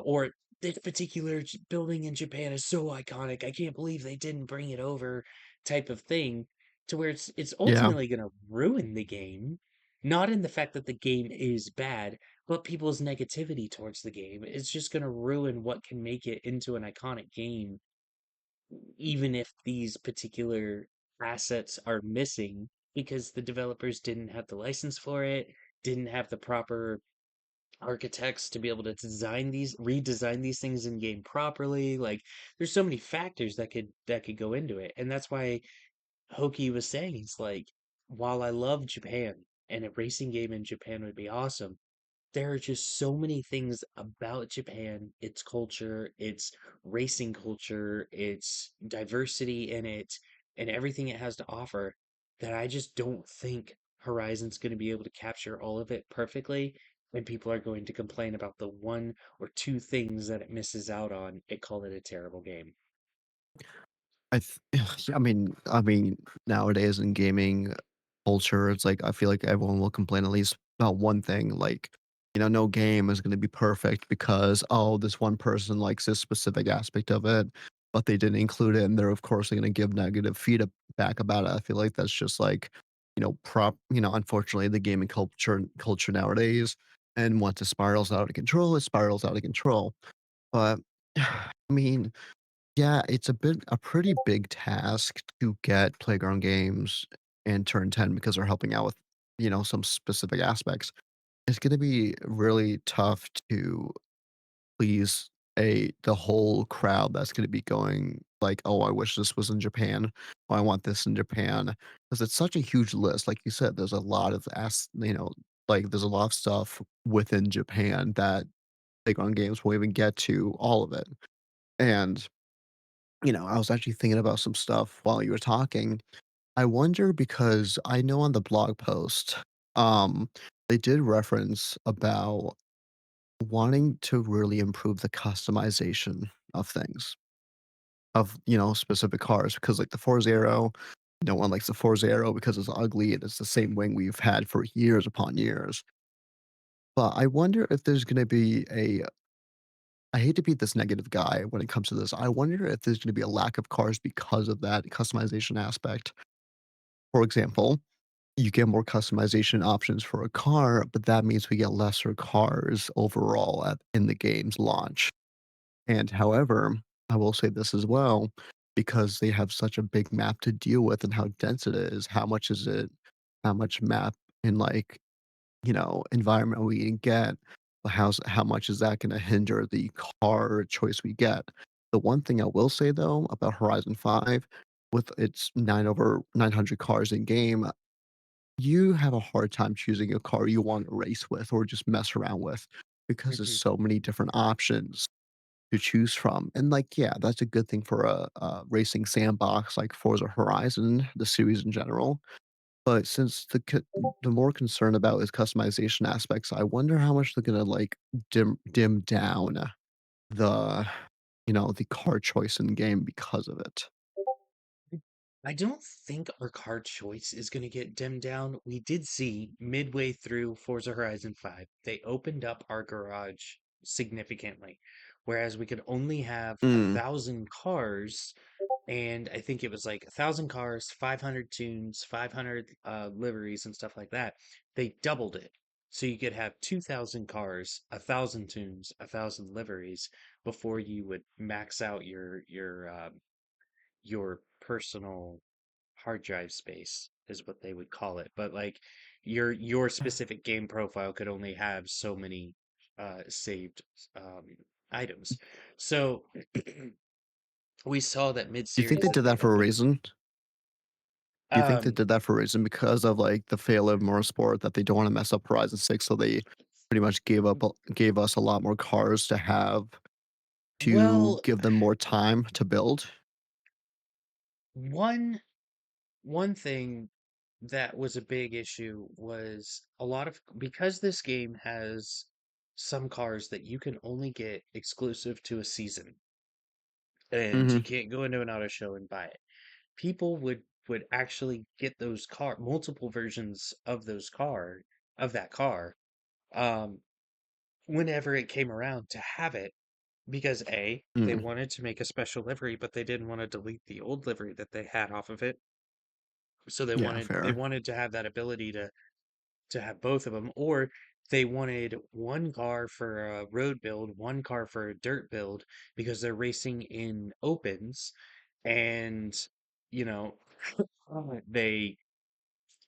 or this particular building in Japan is so iconic, I can't believe they didn't bring it over, type of thing, to where it's yeah. ultimately going to ruin the game, not in the fact that the game is bad, but people's negativity towards the game. It's just going to ruin what can make it into an iconic game, even if these particular assets are missing, because the developers didn't have the license for it, didn't have the proper architects to be able to redesign these things in game properly. Like, there's so many factors that could go into it. And that's why Hoki was saying, it's like, while I love Japan and a racing game in Japan would be awesome, there are just so many things about Japan, its culture, its racing culture, its diversity in it, and everything it has to offer, that I just don't think Horizon's going to be able to capture all of it perfectly. And people are going to complain about the one or two things that it misses out on and call it a terrible game. I mean, nowadays in gaming culture, it's like I feel like everyone will complain at least about one thing, like, no game is gonna be perfect because, oh, this one person likes this specific aspect of it, but they didn't include it, and they're of course gonna give negative feedback about it. I feel like that's just like, unfortunately the gaming culture nowadays, and once it spirals out of control, it spirals out of control. But I mean, yeah, it's a pretty big task to get playground games and turn 10 because they're helping out with, some specific aspects. It's gonna be really tough to please the whole crowd that's gonna be going like, "Oh, I wish this was in Japan. Oh, I want this in Japan," because it's such a huge list. Like you said, there's a lot of there's a lot of stuff within Japan that playground games won't even get to all of it. And I was actually thinking about some stuff while you were talking. I wonder because I know on the blog post, um, they did reference about wanting to really improve the customization of things, of, specific cars. Because like the Forza Aero, no one likes the Forza Aero because it's ugly and it's the same wing we've had for years upon years. But I wonder if there's going to be I hate to be this negative guy when it comes to this. I wonder if there's going to be a lack of cars because of that customization aspect. For example, you get more customization options for a car, but that means we get lesser cars overall in the game's launch. And however, I will say this as well, because they have such a big map to deal with and how dense it is, how much is it, how much map and like, environment we can get, how much is that going to hinder the car choice we get? The one thing I will say though about Horizon 5, with its 900 cars in game, you have a hard time choosing a car you want to race with or just mess around with because there's Mhm. so many different options to choose from. And like, yeah, that's a good thing for a racing sandbox like Forza Horizon, the series in general. But since the more concern about is customization aspects, I wonder how much they're gonna like dim down the the car choice in game because of it. I don't think our card choice is going to get dimmed down. We did see midway through Forza Horizon 5, they opened up our garage significantly, whereas we could only have a Mm, thousand cars, and I think it was like 1,000 cars, 500 tunes, 500 liveries, and stuff like that. They doubled it. So you could have 2,000 cars, 1,000 tunes, 1,000 liveries before you would max out your personal hard drive space is what they would call it. But like your specific game profile could only have so many saved items. So we saw that Do you think mid-series they that did they that for a updated. reason? Do you think they Um, did that for a reason because of, like, the fail of Motorsport that they don't wanna mess up Horizon 6, so they pretty much gave us a lot more cars to have to well, give them more time to build? one one thing that was a big issue was a lot of because this game has some cars that you can only get exclusive to a season and you Mhm. can't go into an auto show and buy it. People would actually get those car multiple versions of that car um whenever it came around to have it because A, they Mm. wanted to make a special livery, but they didn't want to delete the old livery that they had off of it. So they Yeah, wanted they fair. wanted to have that ability to have both of them, or they wanted one car for a road build, one car for a dirt build because they're racing in opens and you know they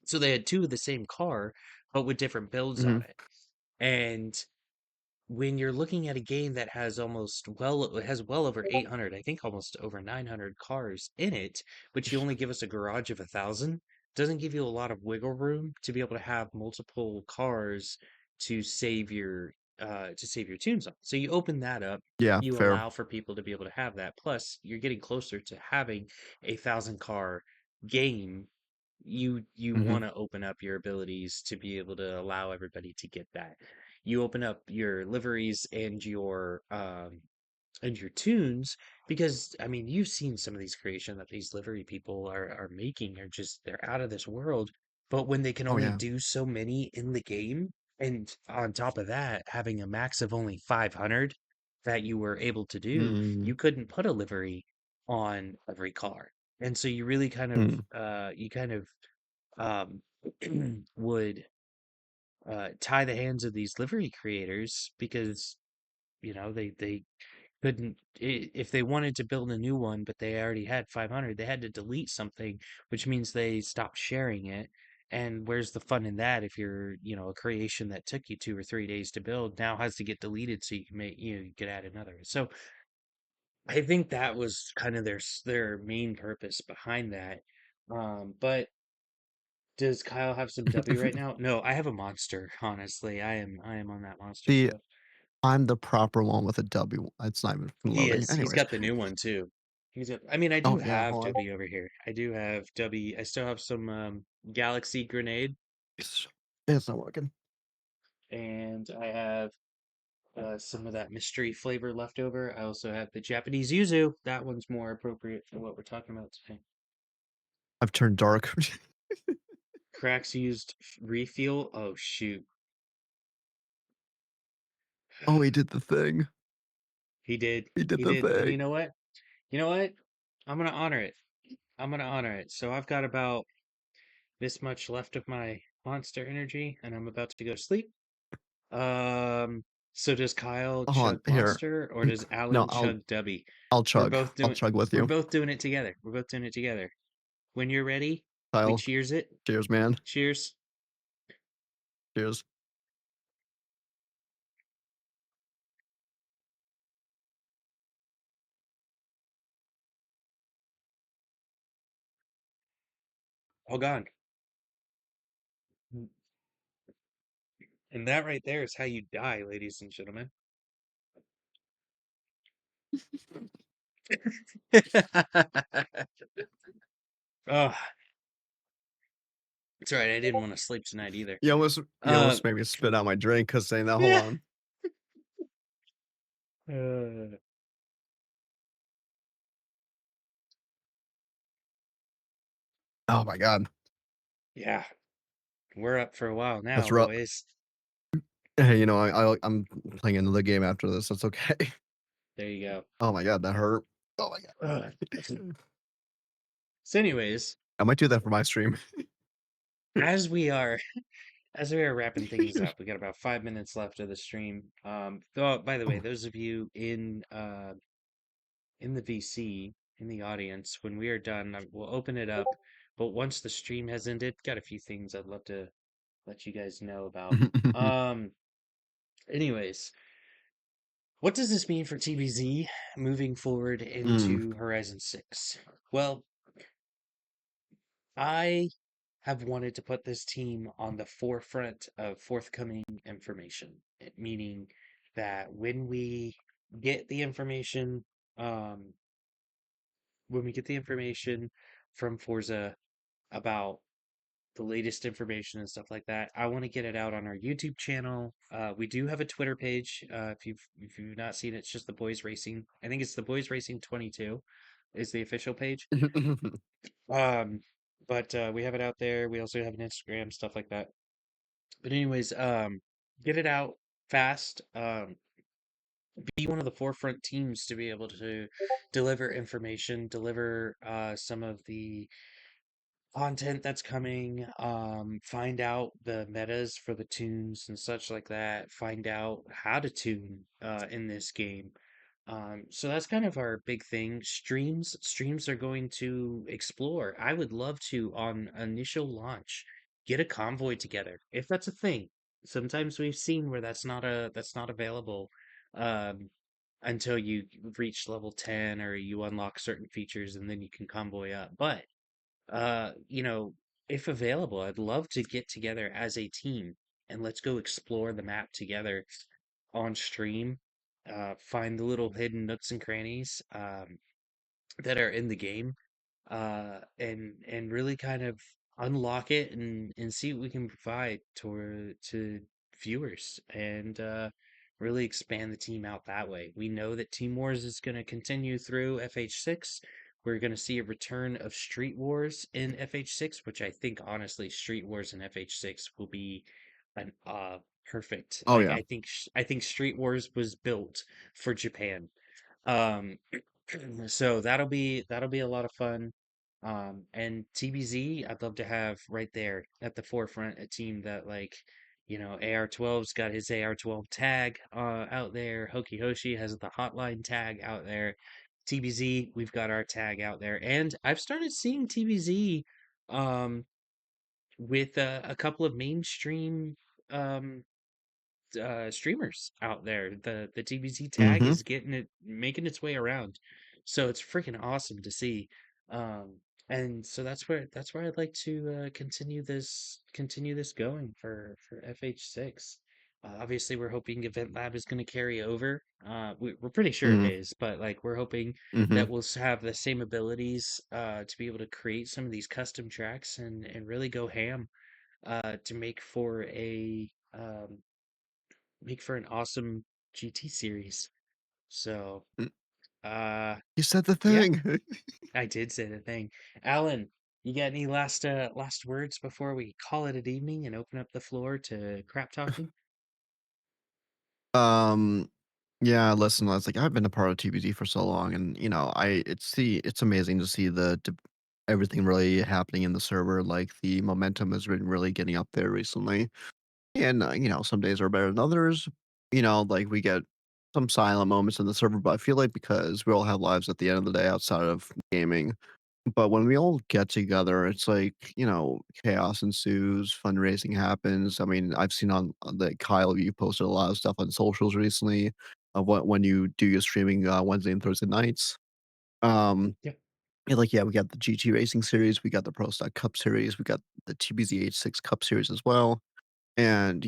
so they had two of the same car but with different builds on Mhm. it. And when you're looking at a game that has it has well over 800, I think almost over 900 cars in it, but you only give us a garage of 1,000, doesn't give you a lot of wiggle room to be able to have multiple cars to save your tunes on. So you open that up, Yeah, you fair. allow for people to be able to have that. Plus, you're getting closer to having a 1,000 car game. You Mhm. want to open up your abilities to be able to allow everybody to get that. You open up your liveries and your tunes because I mean you've seen some of these creation that these livery people are making are just they're out of this world. But when they can Oh, only yeah. do so many in the game, and on top of that, having a max of only 500 that you were able to do, Mm. you couldn't put a livery on every car. And so you really Mm. kind of um, would tie the hands of these livery creators because they couldn't if they wanted to build a new one but they already had 500 they had to delete something, which means they stopped sharing it. And where's the fun in that if you're a creation that took you 2 or 3 days to build now has to get deleted so you can make you could add another. So I think that was kind of their main purpose behind that. But does Kyle have some W right now? No, I have a monster. Honestly, I am on that monster See, stuff. I'm the proper one with a W. It's not even He loading. is. He's Anyways. got the new one too. He's got, I mean, I do Oh, yeah, have hold on. W over here. I do have W. I still have some Galaxy Grenade, It's not working. and I have some of that mystery flavor left over. I also have the Japanese Yuzu. That one's more appropriate for what we're talking about today. I've turned dark. Cracks used refuel. Oh shoot, Oh, he did the thing. he did. He did He the did. And you thing. know what? You know what? I'm gonna honor it. I'm gonna honor it. So I've got about this much left of my monster energy, and I'm about to go to sleep. Um, so does Kyle Hold chug on, here. monster or does No, Alan I'll chug Dubby? I'll We're chug. both I'll doing chug with we're you. both doing it together. We're both doing it together. When you're ready, we Kyle, cheers it. cheers, man. Cheers. Cheers. All gone. And that right there is how you die, ladies and gentlemen. Oh, it's all right. I didn't want to sleep tonight either. You almost made me spit out my drink because saying that. Hold Yeah. on. Uh, Oh my god. yeah. We're up for a while That's now, rough. boys. Hey, I'm playing another game after this. That's okay. There you go. Oh my god, that hurt. Oh my Ugh. god. So, anyways, I might do that for my stream. as we are as we are wrapping things up, we got about 5 minutes left of the stream. Oh, by the way, those of you in the VC in the audience, when we are done, we'll open it up. But once the stream has ended, got a few things I'd love to let you guys know about. Um, anyways, what does this mean for TBZ moving forward Mm. into Horizon 6? Well, I have wanted to put this team on the forefront of forthcoming information, meaning that get the information, um, when we get the information from Forza about the latest information and stuff like that, I want to get it out on our YouTube channel. We do have a Twitter page. If you've not seen it, it's just the Boys Racing. I think it's the Boys Racing 22 is the official page. Um, but we have it out there. We also have an Instagram, stuff like that. But anyways, get it out fast. Be one of the forefront teams to be able to deliver information, deliver some of the content that's coming, find out the metas for the tunes and such like that, find out how to tune in this game. So that's kind of our big thing. Streams are going to explore. I would love to, on initial launch, get a convoy together, if that's a thing. Sometimes we've seen where that's not available um, until you reach level 10 or you unlock certain features and then you can convoy up. But you know, if available, I'd love to get together as a team and let's go explore the map together on stream. Find the little hidden nooks and crannies that are in the game, and really kind of unlock it and see what we can provide to viewers and really expand the team out that way. We know that Team Wars is going to continue through FH6. We're going to see a return of Street Wars in FH6, which I think honestly, Street Wars in FH6 will be an perfect. Oh Like yeah. I think Street Wars was built for Japan. Um, so that'll be a lot of fun. And TBZ, I'd love to have right there at the forefront a team that like, you know, AR12's got his AR12 tag out there. Hoki Hoshi has the hotline tag out there. TBZ, we've got our tag out there. And I've started seeing TBZ um with a couple of mainstream um streamers out there. The TBZ tag Hmm. is getting it making its way around. So it's freaking awesome to see. Um and so that's where I'd like to continue this going for FH6. Obviously we're hoping Event Lab is going to carry over. We're pretty sure it Mm. is, but like we're hoping Hmm. that we'll have the same abilities to be able to create some of these custom tracks and really go ham to make for an awesome GT series. So, uh, You said the yeah, thing. I did say the thing. Alan, you got any last words before we call it an evening and open up the floor to crap talking? um, yeah. Listen, I was like, I've been a part of TBD for so long, and it's amazing to see everything really happening in the server. Like the momentum has been really getting up there recently. And, some days are better than others. Like we get some silent moments in the server, but I feel like because we all have lives at the end of the day outside of gaming. But when we all get together, it's like, chaos ensues, fundraising happens. I mean, I've seen on the Kyle, you posted a lot of stuff on socials recently of what when you do your streaming Wednesday and Thursday nights. Um, Yeah, yeah, we got the GT Racing series, we got the Pro Stock Cup series, we got the TBZH6 Cup series as well. And,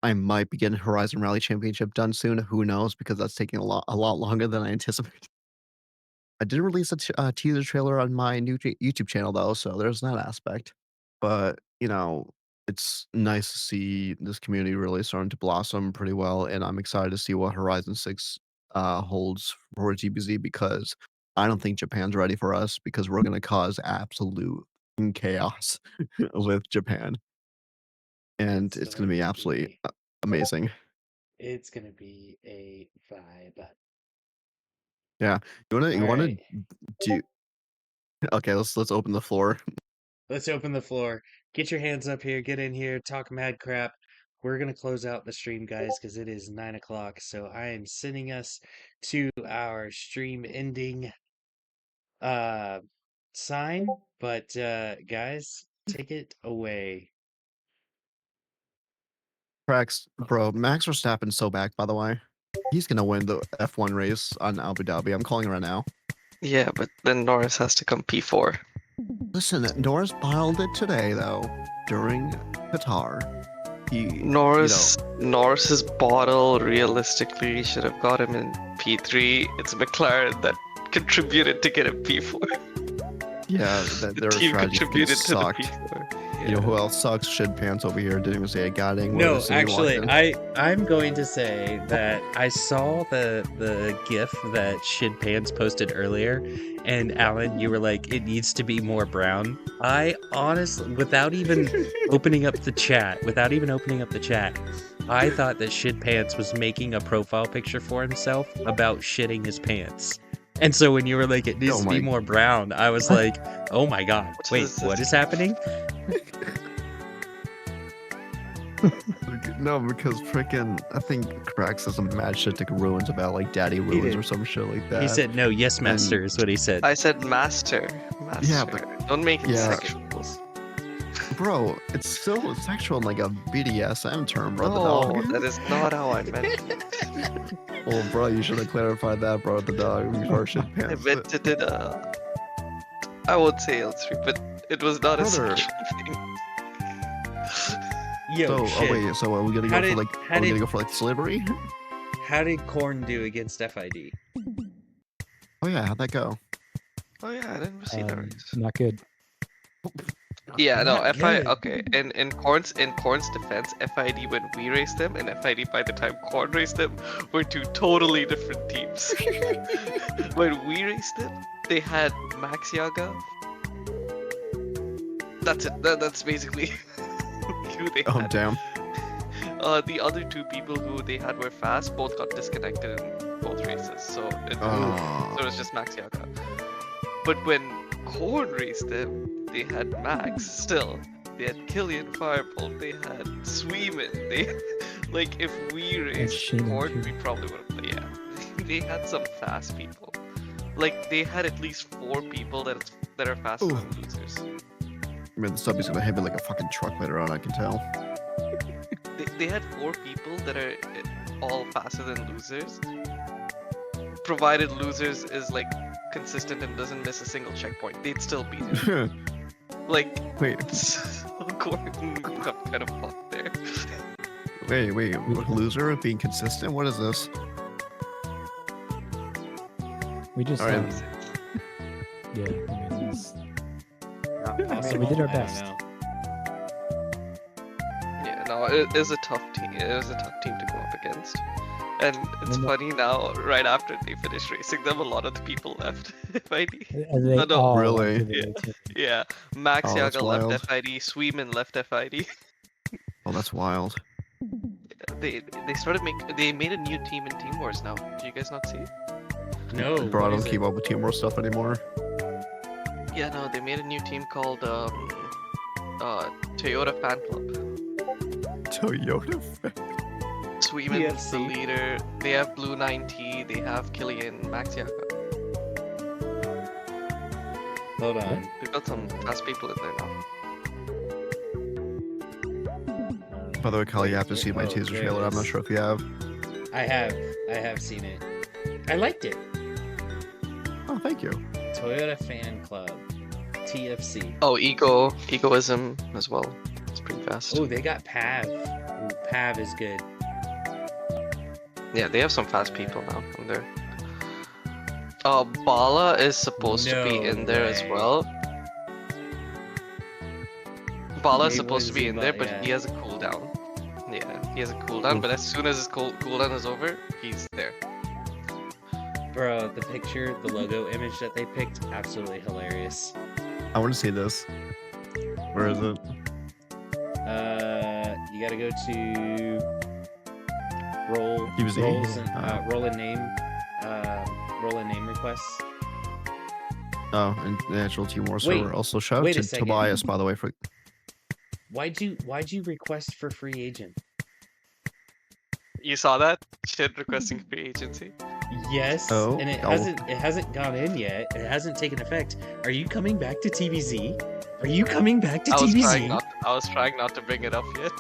I might be getting Horizon Rally Championship done soon. Who knows? Because that's taking a lot longer than I anticipated. I did release a teaser trailer on my new YouTube channel though, so there's that aspect. But, it's nice to see this community really starting to blossom pretty well, and I'm excited to see what Horizon 6 holds for GBZ because I don't think Japan's ready for us because we're gonna cause absolute chaos with Japan, and it's it's gonna going be to absolutely be amazing. it's gonna be a vibe. Yeah. You All wanna right. do okay, let's open the floor. Let's open the floor. Get your hands up here. Get in here. Talk mad crap. We're gonna close out the stream, guys, because it is 9 o'clock. So I am sending us to our stream ending uh sign. But guys, take it away. Cracks, bro. Max Verstappen's so back, by the way. He's gonna win the F1 race on Abu Dhabi. I'm calling it right now. Yeah, but then Norris has to come P4. Listen, Norris bottled it today, though, during Qatar. Norris's bottle realistically should have got him in P3. It's McLaren that contributed to get him P4. Yeah, The their team strategy contributed to the sucked. P4. You know who else sucks? Shit pants over here. Didn't even say a goddamn word. No, as soon as he walked actually, in. I'm going to say that I saw the GIF that Shid Pants posted earlier, and Alan, you were like, it needs to be more brown. I honestly, without even opening up the chat, I thought that Shid Pants was making a profile picture for himself about shitting his pants. And so when you were like, it needs to be more brown, I was like, oh my god, wait, what is happening? No, because freaking, I think Cracks has some mad shit to ruins about like daddy ruins did. or some shit like that. He said, no, yes, master, is what he said. I said master. Yeah, but- don't make it yeah. sexuals. Bro, it's still sexual in like a BDSM term, bro. No, The dog. that is not how I meant it. Well, bro, you should have clarified that, bro. The dog before Shit I Pants. meant it in a... I won't say L3, but it was not a Brother. sexual thing. Yo, shit. wait, so are we gonna How go did- for like, how are we did- gonna go for like slavery? How did Korn do against FID? Oh yeah, how'd that go? Oh yeah, I didn't see that race. Not good. Yeah, no, Not FI good. okay. In Korn's defense, FID when we raced them and FID by the time Korn raced them were two totally different teams. When we raced them, they had Max Yaga. That's it. That's basically who they Oh had. damn. The other two people who they had were fast, both got disconnected in both races. So it was just Max Yaga. But when Korn raced them, they had Max still. They had Killian Firebolt. They had Sweeman. They like if we raced Sheeman, Korn, too. we probably would have. Yeah, they had some fast people. Like they had at least 4 people that are faster Ooh. than losers. I mean, the subby's gonna hit me like a fucking truck later on. I can tell. They had 4 people that are all faster than losers. Provided losers is like consistent and doesn't miss a single checkpoint, they'd still beat him. Like, wait, Gordon got kind of fucked there. wait, loser being consistent? What is this? We just All right. yeah. I mean, it's- Possible? we did our I don't best. know. Yeah, no, it is a tough team. It was a tough team to go up against. And it's And the- funny now, right after they finished racing them, a lot of the people left FID. they No, no, all really? did it. Yeah, Max Oh, that's Yaga wild. left FID, Sweeman left FID. Oh, that's wild. They made a new team in Team Wars now. Did you guys not see? No. Bro, I what don't is keep it? up with Team War stuff anymore. Yeah, no, they made a new team called Toyota Fan Club. Toyota. Sweeman's the TFC. leader. They have Blue 9T. They have Killian, Max Yaga. Hold on. They've got some fast people in there now. By the way, Kyle, you have to see my Oh, teaser there it trailer. I'm not is. sure if you have. I have seen it. I liked it. Oh, thank you. Toyota Fan Club. TFC. Oh, egoism as well. It's pretty fast. Oh, they got Pav. Ooh, Pav is good. Yeah, they have some fast people now in there. Bala is supposed to be No in there as way. well. Bala is He supposed to was be in in there, Ba- but yeah. he has a cooldown. Yeah, he has a cooldown, but as soon as his cooldown is over, he's there. Bro, the picture, the logo image that they picked, absolutely hilarious. I want to see this. Where is it? You gotta go to TBZ? roll and name requests. Oh, and the actual Team War Wait, server. Also, shout out wait a to second. Tobias, by the way, for Why'd you request for free agent? You saw that? Shit requesting free agency. Yes, Oh, and it oh. hasn't gone in yet. It hasn't taken effect. Are you coming back to TBZ? Are you coming back to I was TBZ? trying not to bring it up yet.